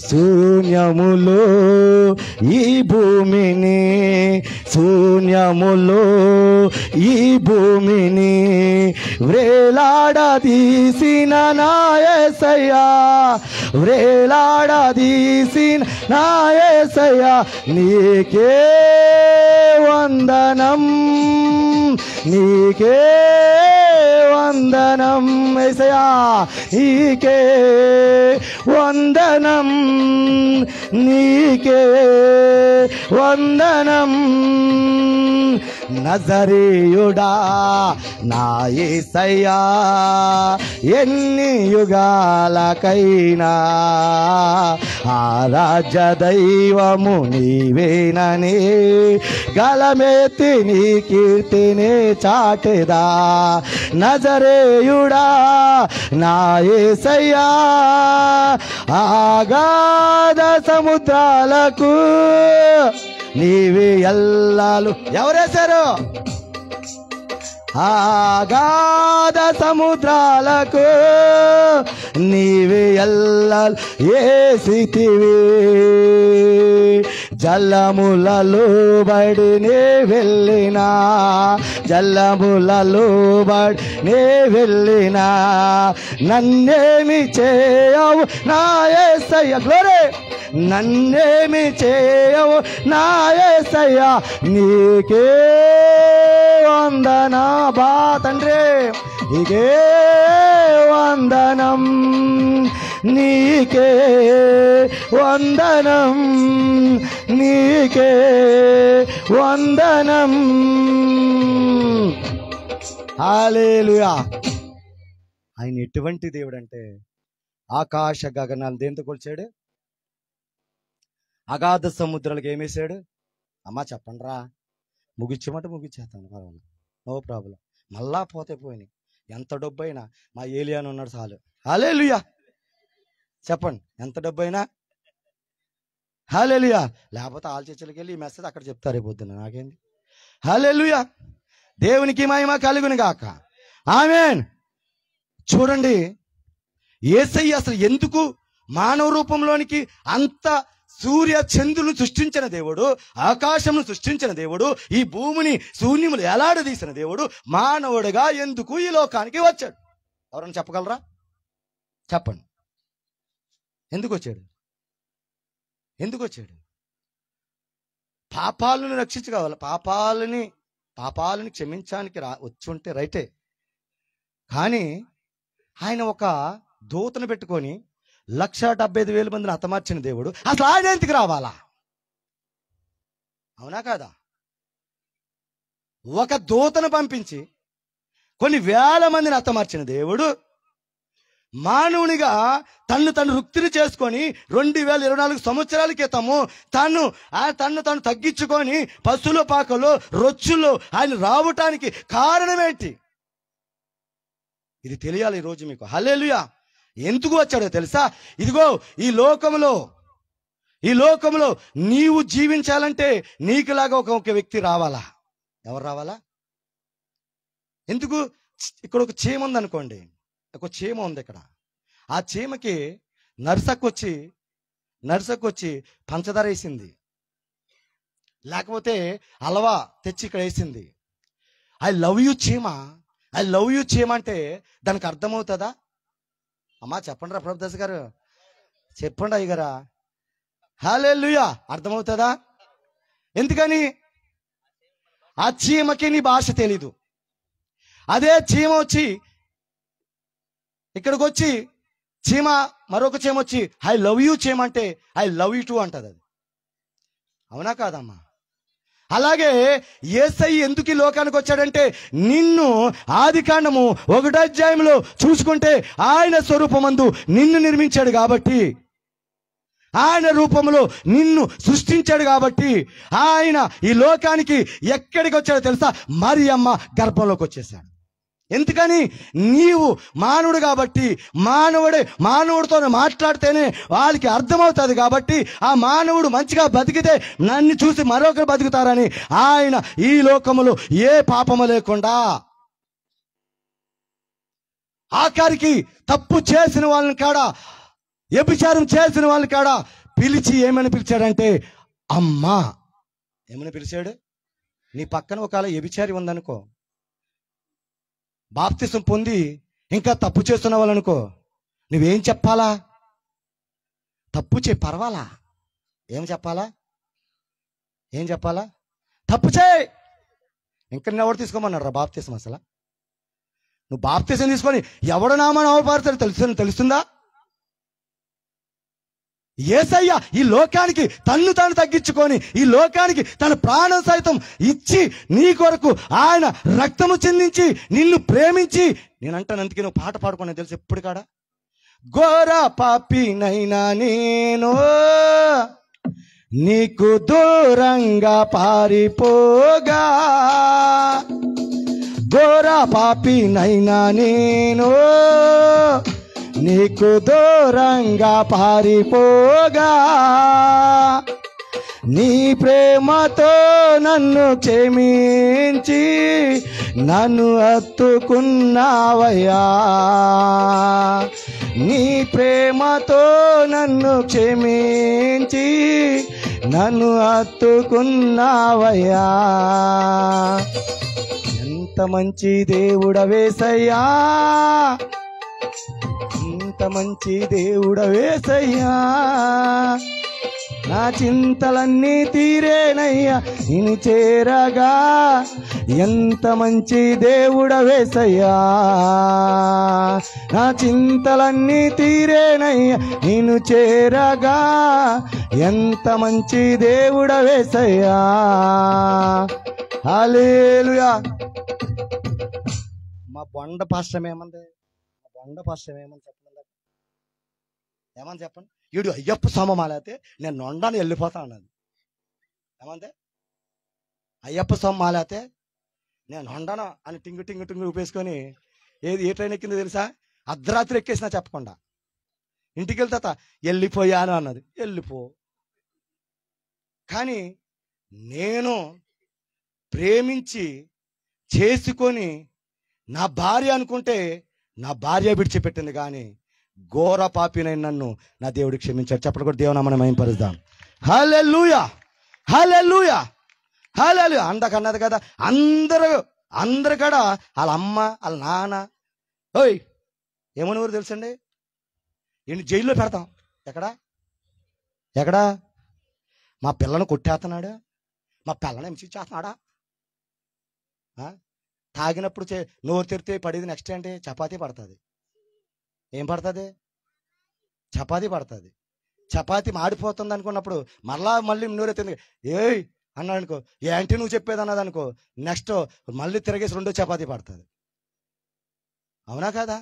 శూన్యములో ఈ భూమిని, శూన్యములో ఈ భూమిని వ్రేలాడదీసిన నా యేసయ్యా, వ్రేలాడదీసిన నా యేసయ్యా, నీకే వందనం, నీకే వందనం యేసయ్యా, నీకే వందనం, నీకే వందనం. నజరేయుడా నా యేసయ్యా, ఎన్ని యుగాలకైనా ఆరాధ్య దైవము నీవేనని గలమెత్తి నీ కీర్తిని చాటెదా. నజరేయుడా నా యేసయ్యా, ఆగాధ సముద్రాలకు నీవే ఎల్లాలు. ఎవరేశారు? ఆగాధ సముద్రాలకు నీవే ఎల్లాలు ఏసితివి, జలములలో బడినే వెళ్ళినా, జలములలో బడినే వెళ్ళినా నన్నేమి చేయవు నా యేసయ్య. గ్లోరీ! నన్నేమి చేయవు నా యేసయ్య, నీకే వందనా బా తండ్రి, నీకే వందనం, నీకే వందనం, నీకే వందనం. హల్లెలూయా. ఆయన ఎటువంటి దేవుడు అంటే ఆకాశ గగనాలు దేంతో కొలిచాడు? అగాధ సముద్రాలకు ఏమేశాడు? అమ్మా చెప్పండి రా, ముగిచ్చమంటే ముగిచ్చేస్తాను, పర్వాలేదు, నో ప్రాబ్లం. మళ్ళా పోతే పోయినాయి, ఎంత డబ్బు అయినా మా ఏలియాని ఉన్నాడు చాలు. హల్లెలూయా. చెప్పండి, ఎంత డబ్బు అయినా హల్లెలూయా. లేకపోతే ఆల్ చర్చలకి వెళ్ళి ఈ మెసేజ్ అక్కడ చెప్తారు రేపొద్దున, నాకేంది. హల్లెలూయా. దేవునికి మహిమ కలుగును గాక. ఆమేన్. చూడండి, యేసయ్య అసలు ఎందుకు మానవ రూపంలోనికి అంత సూర్య చంద్రులను సృష్టించిన దేవుడు, ఆకాశమును సృష్టించిన దేవుడు, ఈ భూమిని శూన్యములు ఎలాడదీసిన దేవుడు మానవుడిగా ఎందుకు ఈ లోకానికి వచ్చాడు? ఎవరైనా చెప్పగలరా? చెప్పండి. ఎందుకు వచ్చాడు? ఎందుకు వచ్చాడు? పాపాలను రక్షించగల, పాపాలని క్షమించడానికి వచ్చి ఉంటే రైటే, కానీ ఆయన ఒక దూతను పెట్టుకొని 1,75,000 మందిని హతమార్చిన దేవుడు అసలు ఆయన ఎందుకు రావాలా? అవునా కాదా? ఒక దూతను పంపించి కొన్ని వేల మందిని హతమార్చిన దేవుడు మానవునిగా తను రుక్తిని చేసుకొని 2024 సంవత్సరాల క్రితము తను తగ్గించుకొని పశువుల పాకలో రొచ్చులో ఆయన రావటానికి కారణం ఏంటి? ఇది తెలియాలి ఈరోజు మీకు. హల్లెలూయా. ఎందుకు వచ్చాడో తెలుసా? ఇదిగో ఈ లోకంలో నీవు జీవించాలంటే నీకులాగా ఒక వ్యక్తి రావాలా. ఎవరు రావాలా? ఎందుకు? ఇక్కడ ఒక చీమ ఉందనుకోండి, ఒక చీమ ఉంది ఇక్కడ. ఆ చీమకి నర్సకొచ్చి పంచదార వేసింది, లేకపోతే హల్వా తెచ్చి ఇక్కడ వేసింది. ఐ లవ్ యూ చీమ అంటే దానికి అర్థమవుతుందా? అమ్మా చెప్పండి రా ప్రభుదాస్ గారు, చెప్పండి అయ్యగారా. హల్లెలూయా. అర్థమవుతుందా? ఎందుకని? ఆ చీమకి నీ భాష తెలీదు. అదే చీమ వచ్చి ఇక్కడికి వచ్చి మరొక చీమ వచ్చి ఐ లవ్ యూ చీమ అంటే ఐ లవ్ యూ టూ అంటది. అది అవునా కాదమ్మా? అలాగే యేసయ్య ఎందుకు ఈ లోకానికి వచ్చాడంటే నిన్ను ఆదికాండము 1వ అధ్యాయంలో చూసుకుంటే ఆయన స్వరూపమందు నిన్ను నిర్మించాడు కాబట్టి ఆయన రూపంలో నిన్ను సృష్టించాడు కాబట్టి ఆయన ఈ లోకానికి ఎక్కడికి వచ్చాడో తెలుసా? మరియమ్మ గర్భంలోకి వచ్చేసాడు. ఎందుకని? నీవు మానవుడు కాబట్టి, మానవుడితో మాట్లాడితేనే వాళ్ళకి అర్థమవుతుంది కాబట్టి, ఆ మానవుడు మంచిగా బతికితే నన్ను చూసి మరొకరు బతుకుతారని ఆయన ఈ లోకములో ఏ పాపము లేకుండా, ఆఖరికి తప్పు చేసిన వాళ్ళని కాడ, వ్యభిచారం చేసిన వాళ్ళని కాడ పిలిచి ఏమని పిలిచాడంటే అమ్మా. ఏమని పిలిచాడు? నీ పక్కన ఒకవేళ వ్యభిచారి ఉందనుకో, బాప్తిసం పొంది ఇంకా తప్పు చేస్తున్న వాళ్ళనుకో, నువ్వేం చెప్పాలా? తప్పు పర్వాలా? ఏం చెప్పాలా? ఏం చెప్పాలా? తప్పు చేయి. ఇంకా నేను ఎవరు తీసుకోమన్నాడు రా బాప్తిసం? అసలు నువ్వు బాప్తిసం తీసుకొని ఎవడు నామని అవపడతాడు తెలుస్తుందా? యేసయ్య ఈ లోకానికి తన్ను తాను తగ్గించుకొని, ఈ లోకానికి తన ప్రాణం సైతం ఇచ్చి నీ కొరకు ఆయన రక్తము చెందించి నిన్ను ప్రేమించి, నేనంటాను అందుకే నువ్వు పాట పాడుకున్నా తెలుసు ఎప్పుడు కాడ, ఘోర పాపినైనా నేను నీకు దూరంగా పారిపోగా, ఘోర పాపినైనా నేను నీకు దూరంగా పారిపోగా, నీ ప్రేమతో నన్ను క్షమించి నన్ను హత్తుకున్నావయ్యా, నీ ప్రేమతో నన్ను క్షమించి నన్ను హత్తుకున్నావయ్యా. ఎంత మంచి దేవుడవేసయ్యా, ఎంత మంచి దేవుడవేసయ్యా, నా చింతలన్నీ తీరేనయ్యా నిన్ను చేరగా. ఎంత మంచి దేవుడవేసయ్యా, నా చింతలన్నీ తీరేనయ్యా నిన్ను చేరగా. ఎంత మంచి దేవుడవేసయ్యా. హల్లెలూయా. మా బొండ పాస్టర్ ఏమంది? బొండ పాస్టర్ ఏమని చెప్పండి, ఏమని చెప్పండి? ఈడు అయ్యప్ప స్వామి మాలైతే నేను నొండాను వెళ్ళిపోతా అన్నది. ఏమంటే అయ్యప్ప స్వామి మాలైతే నేను నొండాను అని టింగు టింగు టింగు ఊపేసుకొని ఏ ట్రైన్ ఎక్కిందో తెలుసా? అర్ధరాత్రి ఎక్కేసినా చెప్పకుండా ఇంటికి వెళ్తా వెళ్ళిపోయాను అన్నది. వెళ్ళిపో. కానీ నేను ప్రేమించి చేసుకొని నా భార్య అనుకుంటే నా భార్య విడిచిపెట్టింది, కానీ ఘోర పాపినైన నన్ను నా దేవుడు క్షమించాడు. చెప్పడం కూడా దేవునామని మహిమపరుద్దాం. హల్లెలూయా, హల్లెలూయా, హల్లెలూయా. అందకన్నది కదా, అందరు కూడా వాళ్ళ అమ్మ వాళ్ళ నాన్న ఓయ్ ఏమనేవారు తెలుసండి? ఈయన జైల్లో పెడతాం. ఎక్కడా మా పిల్లను కొట్టేస్తున్నాడు, మా పిల్లని హింసించేస్తున్నాడా, తాగినప్పుడు నోరు తెరితే పడేది నెక్స్ట్ అంటే చపాతీ పడుతుంది. ఏం పడుతుంది? చపాతీ పడుతుంది. చపాతీ మాడిపోతుంది అనుకున్నప్పుడు మళ్ళీ నోరెత్తింది ఏయ్ అన్నాడు అనుకో, ఏంటి నువ్వు చెప్పేది అన్నది అనుకో, నెక్స్ట్ మళ్ళీ తిరగేసి రెండో చపాతీ పడుతుంది. అవునా కదా?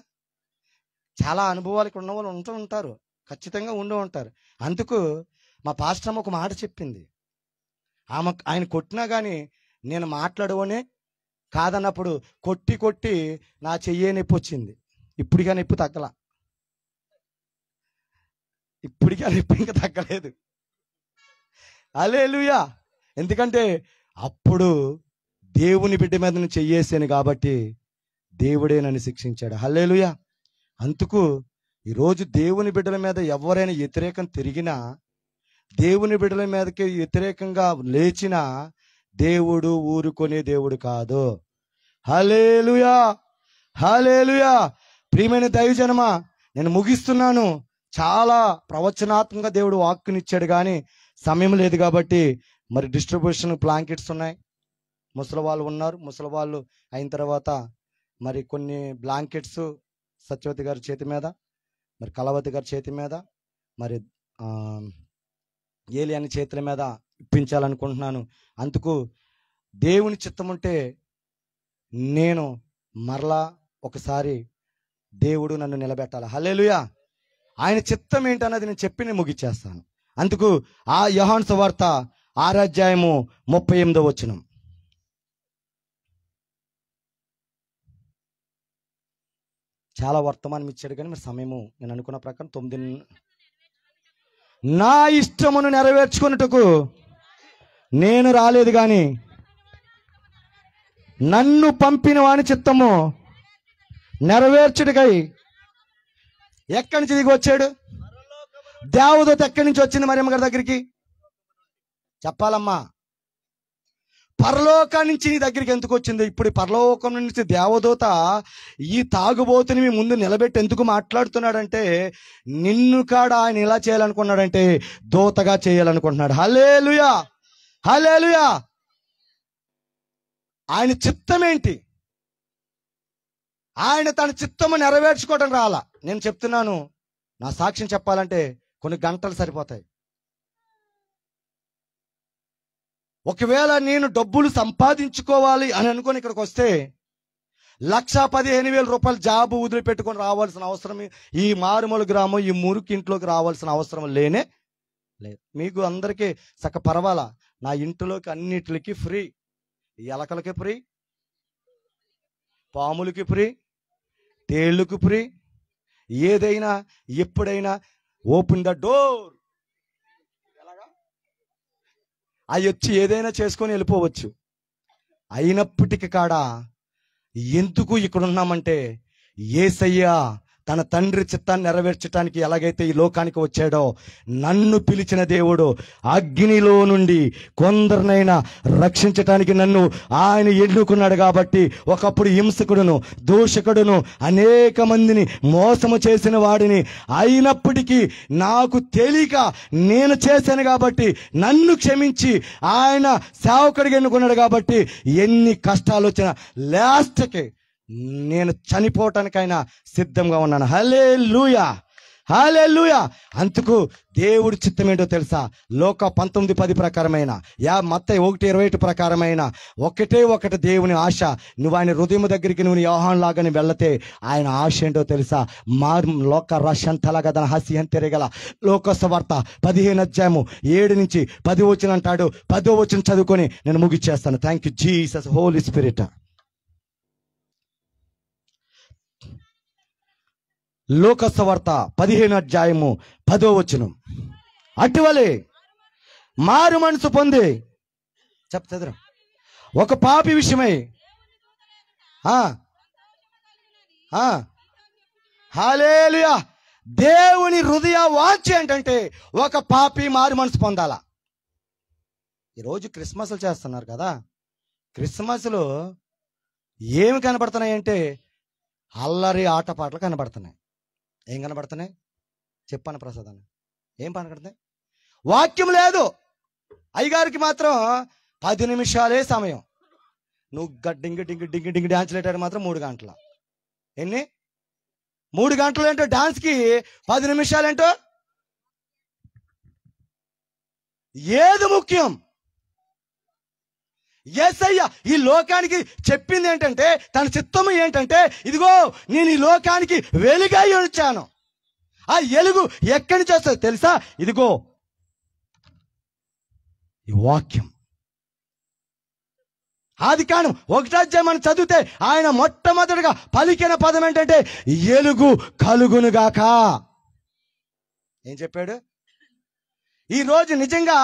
చాలా అనుభవాలు ఉన్న వాళ్ళు ఉంటారు, ఖచ్చితంగా ఉంటారు. అందుకు మా పాస్టర్ అమ్మ ఒక మాట చెప్పింది. ఆయన కొట్టినా కానీ నేను మాట్లాడవనే కాదన్నప్పుడు కొట్టి నా చెయ్యే నొప్పి వచ్చింది. ఇప్పటిగా నొప్పి తగ్గల, ఇప్పటికీ ఆ నొప్పి ఇంకా తగ్గలేదు. హల్లెలూయా. ఎందుకంటే అప్పుడు దేవుని బిడ్డ మీద నేను చెయ్యేసాను కాబట్టి దేవుడే నన్ను శిక్షించాడు. హల్లెలూయా. అందుకు ఈరోజు దేవుని బిడ్డల మీద ఎవరైనా వ్యతిరేకం తిరిగినా, దేవుని బిడ్డల మీదకి వ్యతిరేకంగా లేచినా దేవుడు ఊరుకునే దేవుడు కాదు. హల్లెలూయా, హల్లెలూయా. ప్రియమైన దైవజనమా, నేను ముగిస్తున్నాను. చాలా ప్రవచనాత్మకంగా దేవుడు వాక్కునిచ్చాడు, కానీ సమయం లేదు కాబట్టి మరి డిస్ట్రిబ్యూషన్ బ్లాంకెట్స్ ఉన్నాయి. ముసలి వాళ్ళు ఉన్నారు, ముసలి వాళ్ళు అయిన తర్వాత మరి కొన్ని బ్లాంకెట్స్ సత్యవతి గారి చేతి మీద, మరి కళావతి గారి చేతి మీద, మరి ఏలి అని చేతుల మీద ఇప్పించాలనుకుంటున్నాను. అందుకు దేవుని చిత్తం ఉంటే నేను మరలా ఒకసారి దేవుడు నన్ను నిలబెట్టాలి. హల్లెలూయా. ఆయన చిత్తం ఏంటన్నది నేను చెప్పి నేను ముగిచ్చేస్తాను. అందుకు ఆ యోహాను సువార్త 6వ అధ్యాయము 38వ వచనం. చాలా వర్తమానం ఇచ్చాడు కానీ మరి సమయము నేను అనుకున్న ప్రకారం 9. నా ఇష్టమును నెరవేర్చుకున్నట్టుకు నేను రాలేదు కానీ నన్ను పంపిన వాని చిత్తము నెరవేర్చుటకై. ఎక్కడి నుంచి దిగి వచ్చాడు? దేవదూత ఎక్కడి నుంచి వచ్చింది మరియమ్మ గారి దగ్గరికి? చెప్పాలమ్మా. పరలోకం నుంచి నీ దగ్గరికి ఎందుకు వచ్చింది? ఇప్పుడు పరలోకం నుంచి దేవదూత ఈ తాగుబోతుని మీ ముందు నిలబెట్టి ఎందుకు మాట్లాడుతున్నాడంటే, నిన్ను కాడ ఆయన ఎలా చేయాలనుకున్నాడంటే దూతగా చేయాలనుకుంటున్నాడు. హల్లెలూయా, హల్లెలూయా. ఆయన చిత్తం ఏంటి? ఆయన తన చిత్తము నెరవేర్చుకోవడం రాలా. నేను చెప్తున్నాను, నా సాక్ష్యం చెప్పాలంటే కొన్ని గంటలు సరిపోతాయి. ఒకవేళ నేను డబ్బులు సంపాదించుకోవాలి అని అనుకుని ఇక్కడికి వస్తే 1,15,000 రూపాయలు జాబు వదిలిపెట్టుకొని రావాల్సిన అవసరం, ఈ మారుమూల గ్రామం, ఈ మురికింట్లోకి రావాల్సిన అవసరం లేనే లేదు. మీకు అందరికీ పర్వాలా, నా ఇంటిలోకి అన్నిటికి ఫ్రీ. ఎలకలకి ఫ్రీ, పాములకి ఫ్రీ, తేళ్ళకి ఫ్రీ, ఏదైనా ఎప్పుడైనా ఓపెన్ ద డోర్. అవి వచ్చి ఏదైనా చేసుకొని వెళ్ళిపోవచ్చు. అయినప్పటికీ కాడా ఎందుకు ఇక్కడ ఉన్నామంటే, యేసయ్య తన తండ్రి చిత్తాన్ని నెరవేర్చడానికి ఎలాగైతే ఈ లోకానికి వచ్చాడో, నన్ను పిలిచిన దేవుడు అగ్నిలో నుండి కొందరినైనా రక్షించటానికి నన్ను ఆయన ఎన్నుకున్నాడు. కాబట్టి ఒకప్పుడు హింసకుడును, దూషకుడును, అనేక మందిని మోసము చేసిన వాడిని, అయినప్పటికీ నాకు తెలియక నేను చేశాను కాబట్టి నన్ను క్షమించి ఆయన సేవకుడిగా ఎన్నుకున్నాడు. కాబట్టి ఎన్ని కష్టాలు వచ్చినా లాస్ట్కి నేను చనిపోవటానికైనా సిద్ధంగా ఉన్నాను. హల్లెలూయా, హల్లెలూయా. అందుకు దేవుడి చిత్తం ఏంటో తెలుసా? లోక 19:10 ప్రకారమైన, మత్తయి 1:28 ప్రకారమైన ఒకటి దేవుని ఆశ. నువ్వు ఆయన హృదయం దగ్గరికి నువ్వు యోహాను లాగానే వెళ్తే ఆయన ఆశ ఏంటో తెలుసా? లోక రషంతలగదన హసి అని తిరగల. లోకసువార్త 15వ అధ్యాయము 7 నుంచి 10 వచనం అంటాడు. 10వ వచనం చదువుకొని నేను ముగిచ్చేస్తాను. Thank you Jesus, Holy Spirit. లోకసువార్త 15వ అధ్యాయము 10వ వచనం. అటువలే మారు మనసు పొంది చెప్తారు ఒక పాపి విషయమై. హల్లెలూయా. దేవుని హృదయ వాంఛ ఏంటంటే ఒక పాపి మారు మనసు పొందాలా. ఈరోజు క్రిస్మస్లు చేస్తున్నారు కదా, క్రిస్మస్లో ఏమి కనబడుతున్నాయి అంటే అల్లరి ఆటపాటలు కనబడుతున్నాయి. ఏం కనబడుతున్నాయి చెప్పాను ప్రసాదాన్ని? ఏం కనబడుతున్నాయి? వాక్యం లేదు. అయ్యగారికి మాత్రం 10 నిమిషాలే సమయం. నువ్వు డింగి డింగి డింగి డింగి డాన్స్ లేటాడు మాత్రం 3 గంటల. ఎన్ని 3 గంటలు ఏంటో డాన్స్కి, 10 నిమిషాలు ఏంటో. ఏది ముఖ్యం? యేసయ్య ఈ లోకానికి చెప్పింది ఏంటంటే, తన చిత్తము ఏంటంటే, ఇదిగో నేను ఈ లోకానికి వెలుగై వచ్చాను. ఆ వెలుగు ఎక్కడి నుంచి వస్తుంది తెలుసా? ఇదిగో ఈ వాక్యం. ఆదికాండం 1వ అధ్యాయం మనం చదివితే ఆయన మొట్టమొదటిగా పలికిన పదం ఏంటంటే వెలుగు కలుగునుగాక. ఏం చెప్పాడు? ఈ రోజు నిజంగా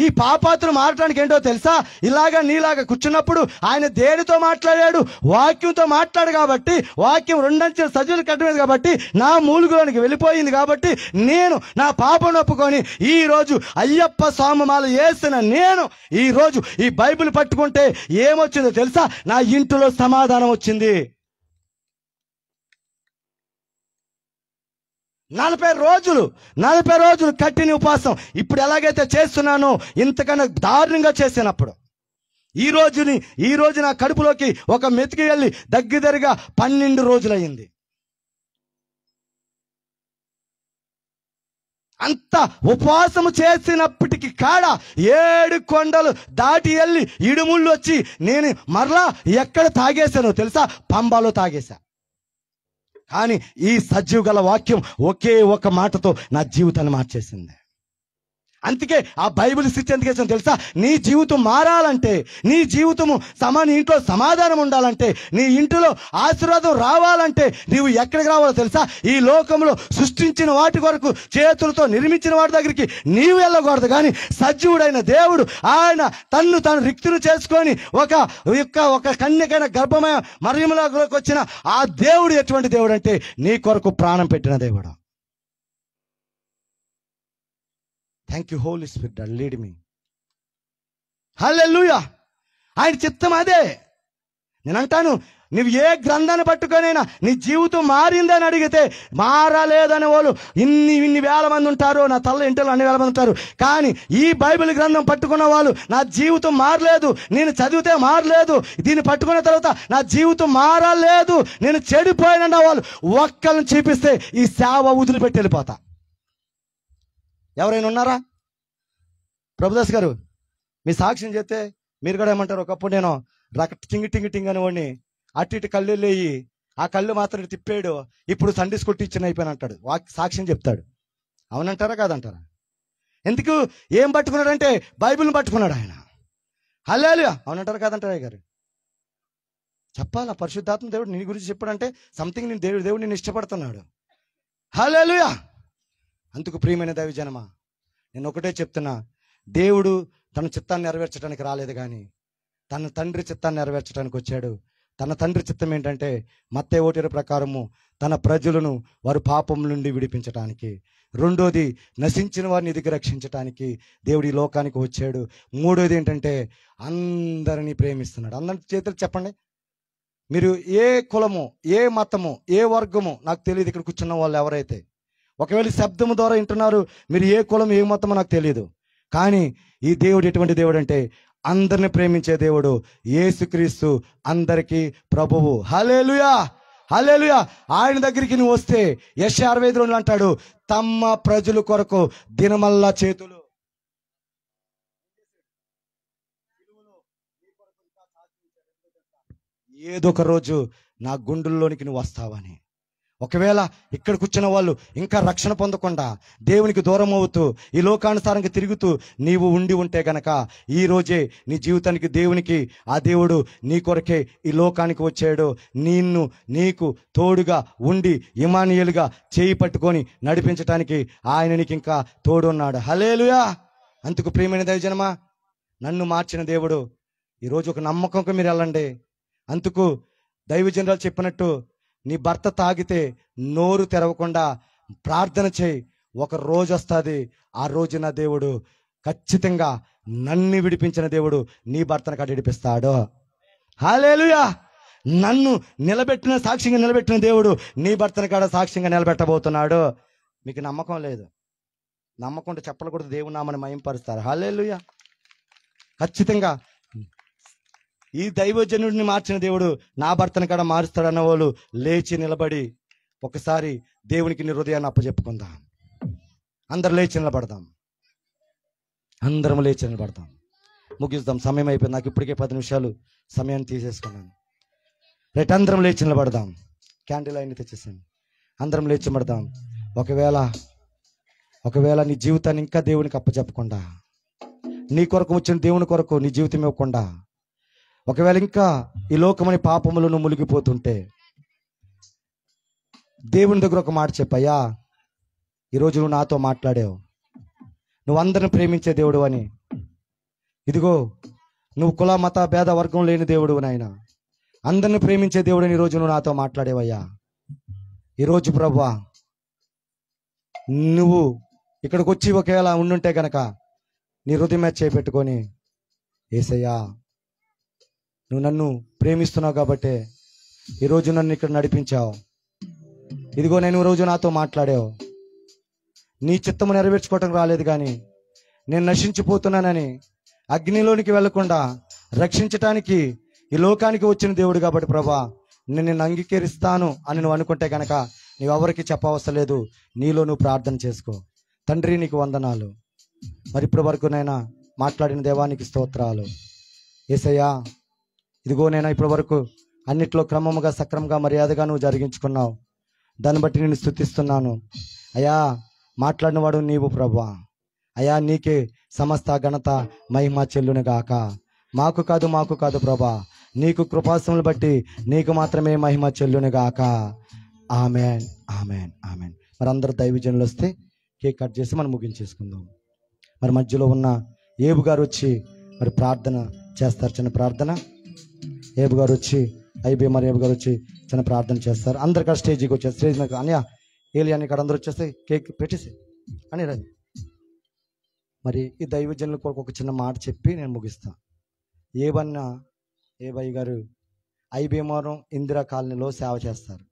ఈ పాపాత్రులు మారటానికి ఏంటో తెలుసా? ఇలాగా నీలాగా కూర్చున్నప్పుడు ఆయన దేనితో మాట్లాడాడు? వాక్యంతో మాట్లాడు. కాబట్టి వాక్యం 2 అంచెలు సజీవులు కట్టలేదు కాబట్టి నా మూలుగులోనికి వెళ్ళిపోయింది. కాబట్టి నేను నా పాపం ఒప్పుకొని ఈ రోజు అయ్యప్ప స్వామిమాల వేసిన నేను ఈ రోజు ఈ బైబిల్ పట్టుకుంటే ఏమొచ్చిందో తెలుసా? నా ఇంటిలో సమాధానం వచ్చింది. 40 రోజులు కట్టిన ఉపవాసం ఇప్పుడు ఎలాగైతే చేస్తున్నానో ఇంతకన్నా దారుణంగా చేసినప్పుడు ఈ రోజు నా కడుపులోకి ఒక మెతికి వెళ్ళి దగ్గరగా 12 రోజులయ్యింది. అంత ఉపవాసము చేసినప్పటికీ కాడ 7 కొండలు దాటి వెళ్ళి ఇడుముళ్ళు వచ్చి నేను మరలా ఎక్కడ తాగేశానో తెలుసా? పంబాలో తాగేశా. కానీ ఈ సజీవ గల వాక్యం ఒకే ఒక మాటతో నా జీవితాన్ని మార్చేసింది. అందుకే ఆ బైబిల్ శిక్ష ఎందుకు వేసాను తెలుసా? నీ జీవితం మారాలంటే, నీ జీవితము నీ ఇంట్లో సమాధానం ఉండాలంటే, నీ ఇంటిలో ఆశీర్వాదం రావాలంటే నీవు ఎక్కడికి రావాలో తెలుసా? ఈ లోకంలో సృష్టించిన వాటి కొరకు చేతులతో నిర్మించిన వాటి దగ్గరికి నీవు వెళ్ళకూడదు. కానీ సజీవుడైన దేవుడు ఆయన తాను రిక్తులు చేసుకొని ఒక కన్యకైన గర్భమయ మరియములోకి వచ్చిన ఆ దేవుడు ఎటువంటి దేవుడు అంటే నీ కొరకు ప్రాణం పెట్టిన దేవుడు. Thank you Holy Spirit, lead me. హల్లెలూయా. ఆయన చిత్తం అదే. నేను అంటాను, నువ్వు ఏ గ్రంథాన్ని పట్టుకొనైనా నీ జీవితం మారిందని అడిగితే మారలేదని వాళ్ళు ఇన్ని వేల మంది ఉంటారు, నా తల్ల ఇంటిలో అన్ని వేల మంది ఉంటారు. కానీ ఈ బైబిల్ గ్రంథం పట్టుకున్న వాళ్ళు నా జీవితం మారలేదు, నేను చదివితే మారలేదు, దీన్ని పట్టుకున్న తర్వాత నా జీవితం మారలేదు, నేను చెడిపోయానన్న వాళ్ళు ఒక్కరిని చూపిస్తే ఈ సేవ వదిలిపెట్టి వెళ్ళిపోతా. ఎవరైనా ఉన్నారా? ప్రభుదాస్ గారు మీ సాక్ష్యం చెప్తే మీరు కూడా ఏమంటారు? ఒకప్పుడు నేను టింగి అని వాడిని అటు ఇటు కళ్ళు లేయి, ఆ కళ్ళు మాత్రం తిప్పాడు, ఇప్పుడు సండే స్కూల్ టీచర్ అయిపోయాను అంటాడు, సాక్ష్యం చెప్తాడు. అవునంటారా కాదంటారా? ఎందుకు? ఏం పట్టుకున్నాడంటే బైబిల్ని పట్టుకున్నాడు ఆయన. హల్లెలూయా. అవునంటారా కాదంటారా గారు? చెప్పాలా? పరిశుద్ధాత్మ దేవుడు నీ గురించి చెప్పాడంటే సంథింగ్ నేను దేవుడు నేను ఇష్టపడుతున్నాడు. హల్లెలూయా. అందుకు ప్రియమైన దైవజనమా, నేను ఒకటే చెప్తున్నా, దేవుడు తన చిత్తాన్ని నెరవేర్చడానికి రాలేదు, కానీ తన తండ్రి చిత్తాన్ని నెరవేర్చడానికి వచ్చాడు. తన తండ్రి చిత్తం ఏంటంటే మత్తయి 1 ప్రకారము తన ప్రజలను వారు పాపం నుండి విడిపించటానికి, రెండోది నశించిన వారిని ఎదిగి రక్షించటానికి దేవుడు ఈ లోకానికి వచ్చాడు. మూడోది ఏంటంటే అందరినీ ప్రేమిస్తున్నాడు. అందరి చేతులు చెప్పండి. మీరు ఏ కులము, ఏ మతము, ఏ వర్గము నాకు తెలియదు, ఇక్కడ కూర్చున్న వాళ్ళు ఎవరైతే ఒకవేళ శబ్దము ద్వారా వింటున్నారు, మీరు ఏ కులం ఏ మతమో నాకు తెలియదు, కానీ ఈ దేవుడు ఎటువంటి దేవుడు అంటే అందరిని ప్రేమించే దేవుడు. యేసుక్రీస్తు అందరికీ ప్రభువు. హల్లెలూయా. హల్లెలూయా. ఆయన దగ్గరికి నువ్వు వస్తే యెషయా 65 అంటాడు, తమ ప్రజల కొరకు దినమల్లా చేతులు. ఏదో ఒక రోజు నా గుండెల్లోనికి నువ్వు వస్తావని. ఒకవేళ ఇక్కడ కూర్చున్న వాళ్ళు ఇంకా రక్షణ పొందకుండా దేవునికి దూరం అవుతూ ఈ లోకానుసారంగా తిరుగుతూ నీవు ఉండి ఉంటే గనక ఈ రోజే నీ జీవితానికి దేవునికి ఆ దేవుడు నీ కొరకే ఈ లోకానికి వచ్చాడు. నీకు తోడుగా ఉండి ఇమానుయేలుగా చేయి పట్టుకొని నడిపించడానికి ఆయన నీకు ఇంకా తోడున్నాడు. హల్లెలూయా. అందుకు ప్రియమైన దైవజనమా, నన్ను మార్చిన దేవుడు. ఈరోజు ఒక నమ్మకంగా మీరు వెళ్ళండి. అందుకు దైవజనులు చెప్పినట్టు నీ భర్త తాగితే నోరు తెరవకుండా ప్రార్థన చేయి. ఒక రోజు వస్తుంది, ఆ రోజు నా దేవుడు ఖచ్చితంగా నన్ను విడిపించిన దేవుడు నీ భర్తను కాడ విడిపిస్తాడు. హల్లెలూయా. నన్ను సాక్షిగా నిలబెట్టిన దేవుడు నీ భర్తను కాడ సాక్ష్యంగా నిలబెట్టబోతున్నాడు. మీకు నమ్మకం లేదు, నమ్మకం ఉంటే చెప్పలు కూడా దేవుని నామని మహింపరుస్తారు. హల్లెలూయా. ఖచ్చితంగా ఈ దైవజనుడిని మార్చిన దేవుడు నా భర్తను కాడ మారుస్తాడన్న వాళ్ళు లేచి నిలబడి ఒకసారి దేవునికి నీ హృదయాన్ని అప్పచెప్పుకుందాం. అందరు లేచి నిలబడదాం. అందరం లేచి నిలబడదాం. ముగిద్దాం. సమయం అయిపోయింది. నాకు ఇప్పటికే 10 నిమిషాలు సమయాన్ని తీసేసుకున్నాను. రేటు అందరం లేచి నిలబడదాం. క్యాండిల్ అయిన తెచ్చేసాను. అందరం లేచి నిలబడదాం. ఒకవేళ నీ జీవితాన్ని ఇంకా దేవునికి అప్పచెప్పకుండా, నీ కొరకు వచ్చిన దేవుని కొరకు నీ జీవితం ఇవ్వకుండా, ఒకవేళ ఇంకా ఈ లోకమని పాపములను మునిగిపోతుంటే దేవుని దగ్గర ఒక మాట చెప్పయ్యా, ఈరోజు నువ్వు నాతో మాట్లాడావు, నువ్వు అందరిని ప్రేమించే దేవుడు అని. ఇదిగో నువ్వు కుల మత భేద వర్గం లేని దేవుడు నాయన, అందరిని ప్రేమించే దేవుడు అని ఈరోజు నువ్వు నాతో మాట్లాడేవయ్యా. ఈరోజు ప్రభువా, నువ్వు ఇక్కడికి వచ్చి ఒకవేళ ఉండుంటే గనక నీ హృదయం మీద చేపెట్టుకొని, యేసయ్యా నువ్వు నన్ను ప్రేమిస్తున్నావు కాబట్టి ఈరోజు నన్ను ఇక్కడ నడిపించావు. ఇదిగో నేను రోజు నాతో మాట్లాడావు. నీ చిత్తము నెరవేర్చుకోవటం రాలేదు, కానీ నేను నశించిపోతున్నానని అగ్నిలోనికి వెళ్లకుండా రక్షించటానికి ఈ లోకానికి వచ్చిన దేవుడు కాబట్టి ప్రభా, నేను అంగీకరిస్తాను అని నువ్వు అనుకుంటే గనక నువ్వు ఎవరికి చెప్పవసరం లేదు. నీలో నువ్వు ప్రార్థన చేసుకో. తండ్రి నీకు వందనాలు. మరి ఇప్పటి వరకు నైనా మాట్లాడిన దేవానికి స్తోత్రాలు. యేసయ్యా ఇదిగో నేను ఇప్పటి వరకు అన్నిట్లో క్రమముగా సక్రమంగా మర్యాదగా నువ్వు జరిగించుకున్నావు. దాన్ని బట్టి నేను స్తుతిస్తున్నాను. అయ్యా మాట్లాడిన వాడు నీవు ప్రభువా. అయా నీకే సమస్త ఘనత మహిమ చెల్లును గాక. మాకు కాదు ప్రభా, నీకు కృపాసములు బట్టి నీకు మాత్రమే మహిమ చెల్లును గాక. Amen, amen, amen. మరి అందరు దైవజనులు వస్తే కేక్ కట్ చేసి మనం ముగించేసుకుందాం. మరి మధ్యలో ఉన్న ఏబు గారు వచ్చి మరి ప్రార్థన చేస్తారు, చిన్న ప్రార్థన. ఏబు గారు వచ్చి మరి ఏబు గారు వచ్చి చిన్న ప్రార్థన చేస్తారు. అందరు ఇక్కడ స్టేజ్కి వచ్చారు. స్టేజ్ మీద అనియా ఏలి అని ఇక్కడ అందరూ వచ్చేస్తే కేక్ పెట్టేసి అని రండి. మరి ఈ దైవజనుల కొరకు ఒక చిన్న మాట చెప్పి నేను ముగిస్తాను. ఏబయ్య గారు ఐబీఎంఆర్ ఇందిరా కాలనీలో సేవ చేస్తారు.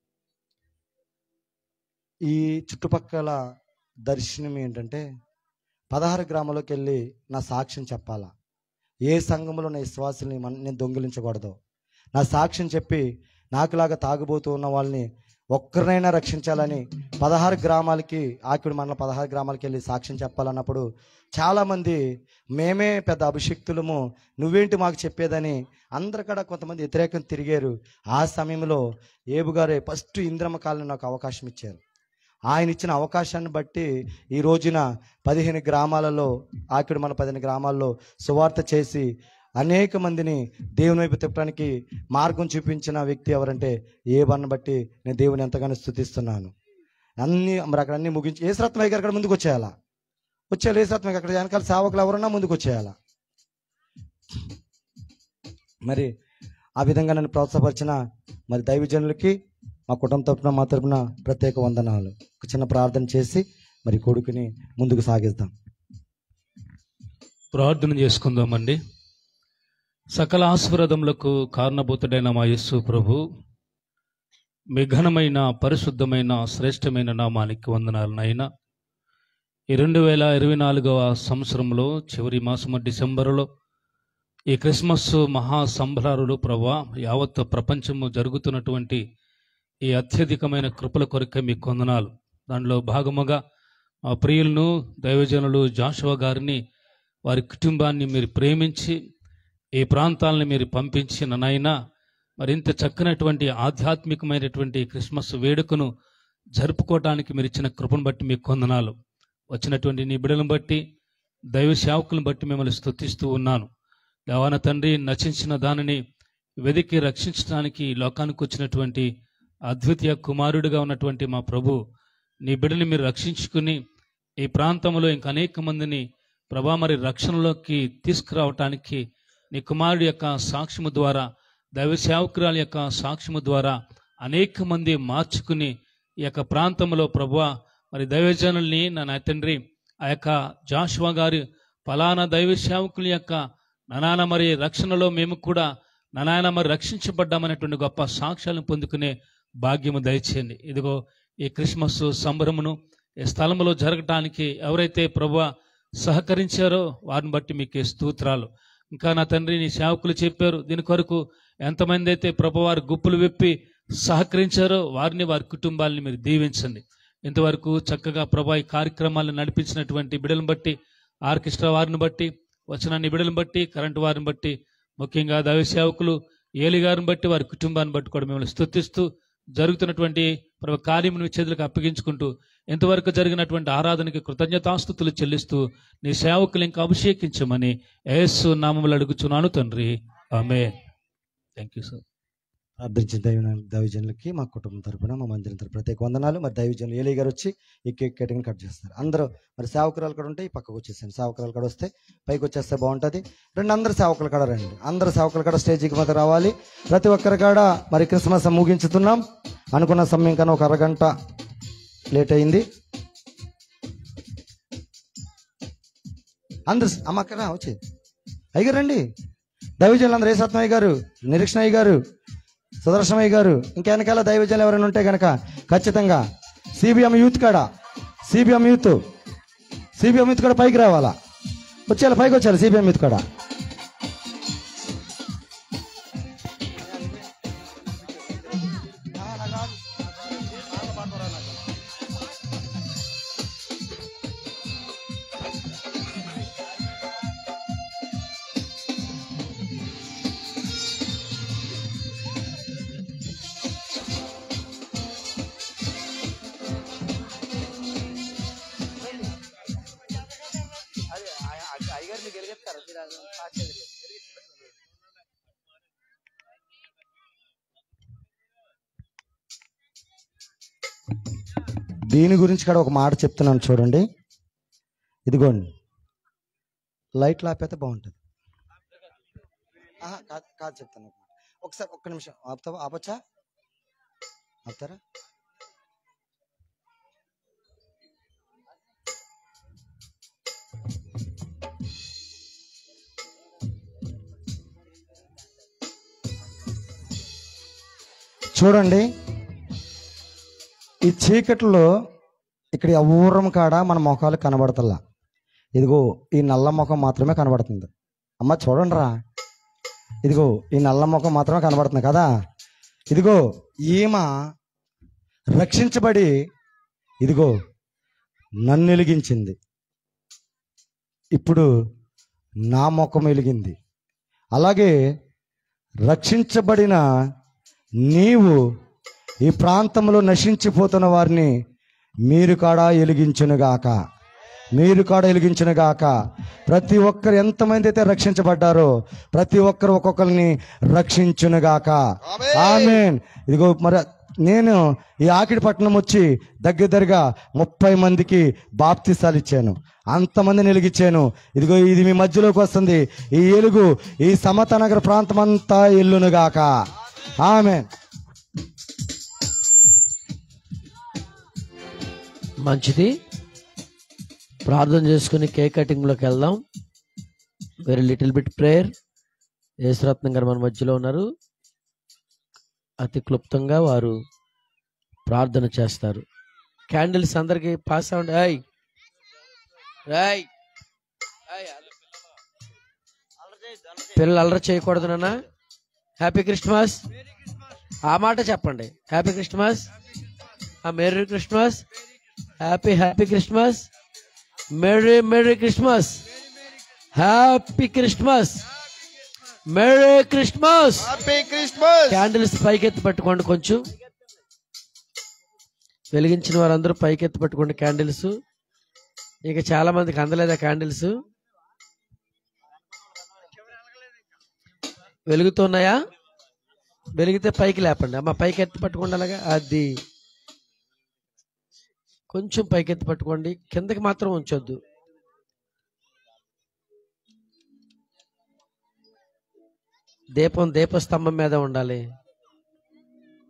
ఈ చుట్టుపక్కల దర్శనం ఏంటంటే 16 గ్రామాల్లోకి వెళ్ళి నా సాక్ష్యం చెప్పాలా. ఏ సంఘంలో నా విశ్వాసుల్ని నేను దొంగిలించకూడదు. నా సాక్ష్యం చెప్పి నాకులాగా తాగుబోతూ ఉన్న వాళ్ళని ఒక్కరినైనా రక్షించాలని 16 గ్రామాలకి ఆకిడి మండలం 16 గ్రామాలకి వెళ్ళి సాక్ష్యం చెప్పాలన్నప్పుడు చాలామంది మేమే పెద్ద అభిషిక్తులము, నువ్వేంటి మాకు చెప్పేదని అందరికడ కొంతమంది వ్యతిరేకం తిరిగారు. ఆ సమయంలో ఏబు గారే ఫస్ట్ ఇంద్రమ్మ కాలనీ నాకు అవకాశం ఇచ్చారు. ఆయన ఇచ్చిన అవకాశాన్ని బట్టి ఈ రోజున 15 గ్రామాలలో ఆకిడి మన 15 గ్రామాల్లో సువార్త చేసి అనేక మందిని దేవుని వైపు తిప్పడానికి మార్గం చూపించిన వ్యక్తి ఎవరంటే ఏబన్న బట్టి నేను దేవుని ఎంతగానో స్తుతిస్తున్నాను. మరి అక్కడ అన్ని ముగించి యేసురత్నయ్య గారు అక్కడ ముందుకు వచ్చేయాలా, యేసురత్నయ్య అక్కడ వెనకాల సేవకులు ఎవరన్నా ముందుకు వచ్చేయాలా. మరి ఆ విధంగా నన్ను ప్రోత్సాహపరిచిన మరి దైవజనులకి మా కుటుంబం తరపున మా తరపున ప్రత్యేక వందనాలు. ఒక చిన్న ప్రార్థన చేసి మరి కొడుకుని ముందుకు సాగిద్దాం. ప్రార్థన చేసుకుందామండి. సకల ఆశీర్వాదములకు కారణభూతుడైన మా యేసు ప్రభు, మీ ఘనమైన పరిశుద్ధమైన శ్రేష్టమైన నామానికి వందనాలనైనా. ఈ 2024వ సంవత్సరంలో చివరి మాసము డిసెంబరులో ఈ క్రిస్మస్ మహా సంబరాలు ప్రభా, యావత్ ప్రపంచము జరుగుతున్నటువంటి ఈ అత్యధికమైన కృపల కొరకే మీకు వందనాలు. దానిలో భాగముగా మా ప్రియులను దైవజనులు జాషువా గారిని, వారి కుటుంబాన్ని మీరు ప్రేమించి ఈ ప్రాంతాలను మీరు పంపించిన నాయన, మరింత చక్కనటువంటి ఆధ్యాత్మికమైనటువంటి క్రిస్మస్ వేడుకను జరుపుకోవడానికి మీరు ఇచ్చిన కృపను బట్టి మీకు వందనాలు. వచ్చినటువంటి నీ బిడ్డలను బట్టి, దైవ సేవకులను బట్టి మిమ్మల్ని స్తుతిస్తూ ఉన్నాను. దేవాన తండ్రి, నశించిన దానిని వెదికి రక్షించడానికి లోకానికి వచ్చినటువంటి అద్వితీయ కుమారుడిగా ఉన్నటువంటి మా ప్రభు, నీ బిడ్డని మీరు రక్షించుకుని ఈ ప్రాంతంలో ఇంకా అనేక మందిని ప్రభా మరి రక్షణలోకి తీసుకురావటానికి నీ కుమారుడి యొక్క సాక్ష్యము ద్వారా, దైవ సేవకురాల యొక్క సాక్ష్యము ద్వారా అనేక మంది మార్చుకుని ఈ యొక్క ప్రాంతంలో ప్రభువా మరి దైవజనుల్ని నా తండ్రి ఆ యొక్క జాషువా గారి ఫలానా దైవ సేవకుల యొక్క నాన్న మరి రక్షణలో మేము కూడా నాయన మరి రక్షించబడ్డామనేటువంటి గొప్ప సాక్ష్యాలను పొందుకునే భాగ్యము దయచేయండి. ఇదిగో ఈ క్రిస్మస్ సంబరమును ఈ స్థలంలో జరగటానికి ఎవరైతే ప్రభువా సహకరించారో వారిని బట్టి మీకే స్తోత్రాలు. ఇంకా నా తండ్రి, నీ సేవకులు చెప్పారు, దీని కొరకు ఎంతమంది అయితే ప్రభువారు గుప్పులు విప్పి సహకరించారో వారిని, వారి కుటుంబాలని మీరు దీవించండి. ఇంతవరకు చక్కగా ప్రభా ఈ కార్యక్రమాలను నడిపించినటువంటి బిడ్డలను బట్టి, ఆర్కెస్ట్రా వారిని బట్టి, వచ్చిన బిడ్డలను బట్టి, కరెంటు వారిని బట్టి, ముఖ్యంగా దైవ సేవకులు ఏలి గారిని బట్టి, వారి కుటుంబాన్ని బట్టి కూడా మిమ్మల్ని స్తుతిస్తూ జరుగుతున్నటువంటి ప్రభు కార్యమును చేతులకు అప్పగించుకుంటూ ఇంతవరకు జరిగినటువంటి ఆరాధనకి కృతజ్ఞతాస్తుతులు చెల్లిస్తూ నీ సేవకులు ఇంకా అభిషేకించమని యేసు నామములో అడుగుచున్నాను తండ్రి, ఆమేన్. Thank you sir. ప్రార్థించిన దైవజనులకి మా కుటుంబం తరపున, మా మందిరం తరపున ప్రత్యేక వందనాలు. మరి దైవజనులు ఏలీ గారు వచ్చి ఈ కేక్ కటింగ్ కట్ చేస్తారు. అందరూ మరి సేవకురాలు కూడా ఉంటే ఈ పక్కకు వచ్చేసాను. సేవకురాలు కూడా వస్తే పైకి వచ్చేస్తే బాగుంటుంది. అందరు సేవకులు కూడా రండి. అందరు సేవకులు కూడా స్టేజ్కి మీద రావాలి. ప్రతి ఒక్కరి కాడ మరి క్రిస్మస్ ముగించుతున్నాం. అనుకున్న సమయం కన్నా ఒక అరగంట లేట్ అయింది. అందరు అమ్మక్కడ వచ్చి అయ్యారు రండి. దైవజనులు అందరూ యేసురత్నయ్య గారు, నిరీక్షణయ్య గారు, సుదర్శనయ్య గారు, ఇంకా వెనకాల దైవజనులు ఎవరైనా ఉంటే కనుక ఖచ్చితంగా సిబిఎం యూత్ కూడా పైకి రావాలా, వచ్చేయాలి, పైకి వచ్చేయాలి సిబిఎం యూత్ కూడా. దీని గురించి కూడా ఒక మాట చెప్తున్నాను చూడండి. ఇదిగోండి, లైట్లు ఆపేస్తే బాగుంటుంది. కాదు కాదు, చెప్తాను. ఒకసారి ఒక్క నిమిషం ఆపుతావా? ఆపచ్చా? ఆపుతారా? చూడండి, ఈ చీకట్లో ఇక్కడ ఊరం కాడ మన ముఖాలు కనబడతల్లా. ఇదిగో ఈ నల్ల ముఖం మాత్రమే కనబడుతుంది. అమ్మ చూడండి రా, ఇదిగో ఈ నల్ల ముఖం మాత్రమే కనబడుతుంది కదా. ఇదిగో ఈమె రక్షించబడి ఇదిగో నన్ను వెలిగించింది. ఇప్పుడు నా ముఖం వెలిగింది. అలాగే రక్షించబడిన నీవు ఈ ప్రాంతంలో నశించిపోతున్న వారిని మీరు కాడా వెలిగించునుగాక, మీరు కాడా వెలిగించునుగాక. ప్రతి ఒక్కరు ఎంతమంది అయితే రక్షించబడ్డారో ప్రతి ఒక్కరు ఒక్కొక్కరిని రక్షించునుగాక. ఆమేన్. ఇదిగో మరి నేను ఈ ఆకిడిపట్నం వచ్చి దగ్గరగా 30 మందికి బాప్తిసాలు ఇచ్చాను, అంతమందిని వెలిగించాను. ఇదిగో ఇది మీ మధ్యలోకి వస్తుంది. ఈ వెలుగు ఈ సమత నగర ప్రాంతం అంతా ఎల్లునుగాక. ఆమేన్. మంచిది. ప్రార్థన చేసుకుని కేక్ కటింగ్లోకి వెళ్దాం. Very little bit prayer. Yesuratnam గారు మన మధ్యలో ఉన్నారు. అతి క్లుప్తంగా వారు ప్రార్థన చేస్తారు. క్యాండిల్స్ అందరికి పాస్ అవ్వండి. పిల్లలు అల్లరి చేయకూడదు నాన్న. హ్యాపీ క్రిస్మస్ ఆ మాట చెప్పండి. Happy Christmas, merry Christmas, happy Christmas, merry Christmas, happy Christmas, merry Christmas, happy Christmas. Candles పైకెత్తి పట్టుకోండి. కొంచెం వెలిగించిన వారందరూ పైకెత్తి పట్టుకోండి క్యాండిల్స్. ఇక చాలా మందికి అందలేదా క్యాండిల్స్? వెలుగుతున్నాయా? వెలిగితే పైకి లేపండి అమ్మ. పైకి ఎత్తి పట్టుకోండి. అలాగా అది కొంచెం పైకి ఎత్తి పట్టుకోండి, కిందకి మాత్రం ఉంచొద్దు. దీపస్తంభం మీద ఉండాలి.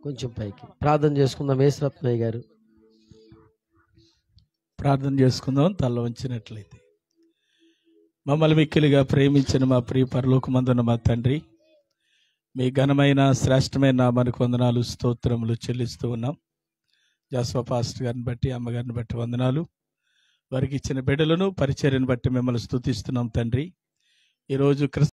కొంచెం పైకి. ప్రార్థన చేసుకుందాం. యేసురత్నయ్య గారు ప్రార్థన చేసుకుందాం. తల వంచినట్లయితే. మమ్మల్ని మిక్కిలిగా ప్రేమించిన మా ప్రియ పరలోకమందున్న మా తండ్రి, మీ ఘనమైన శ్రేష్టమైన నామానికి వందనాలు, స్తోత్రములు చెల్లిస్తూ ఉన్నాం. జాస్వా పాస్టర్ గారిని బట్టి, అమ్మగారిని బట్టి వందనాలు. వారికి ఇచ్చిన బిడ్డలను పరిచర్యను బట్టి మిమ్మల్ని స్తుతిస్తున్నాం తండ్రి. ఈరోజు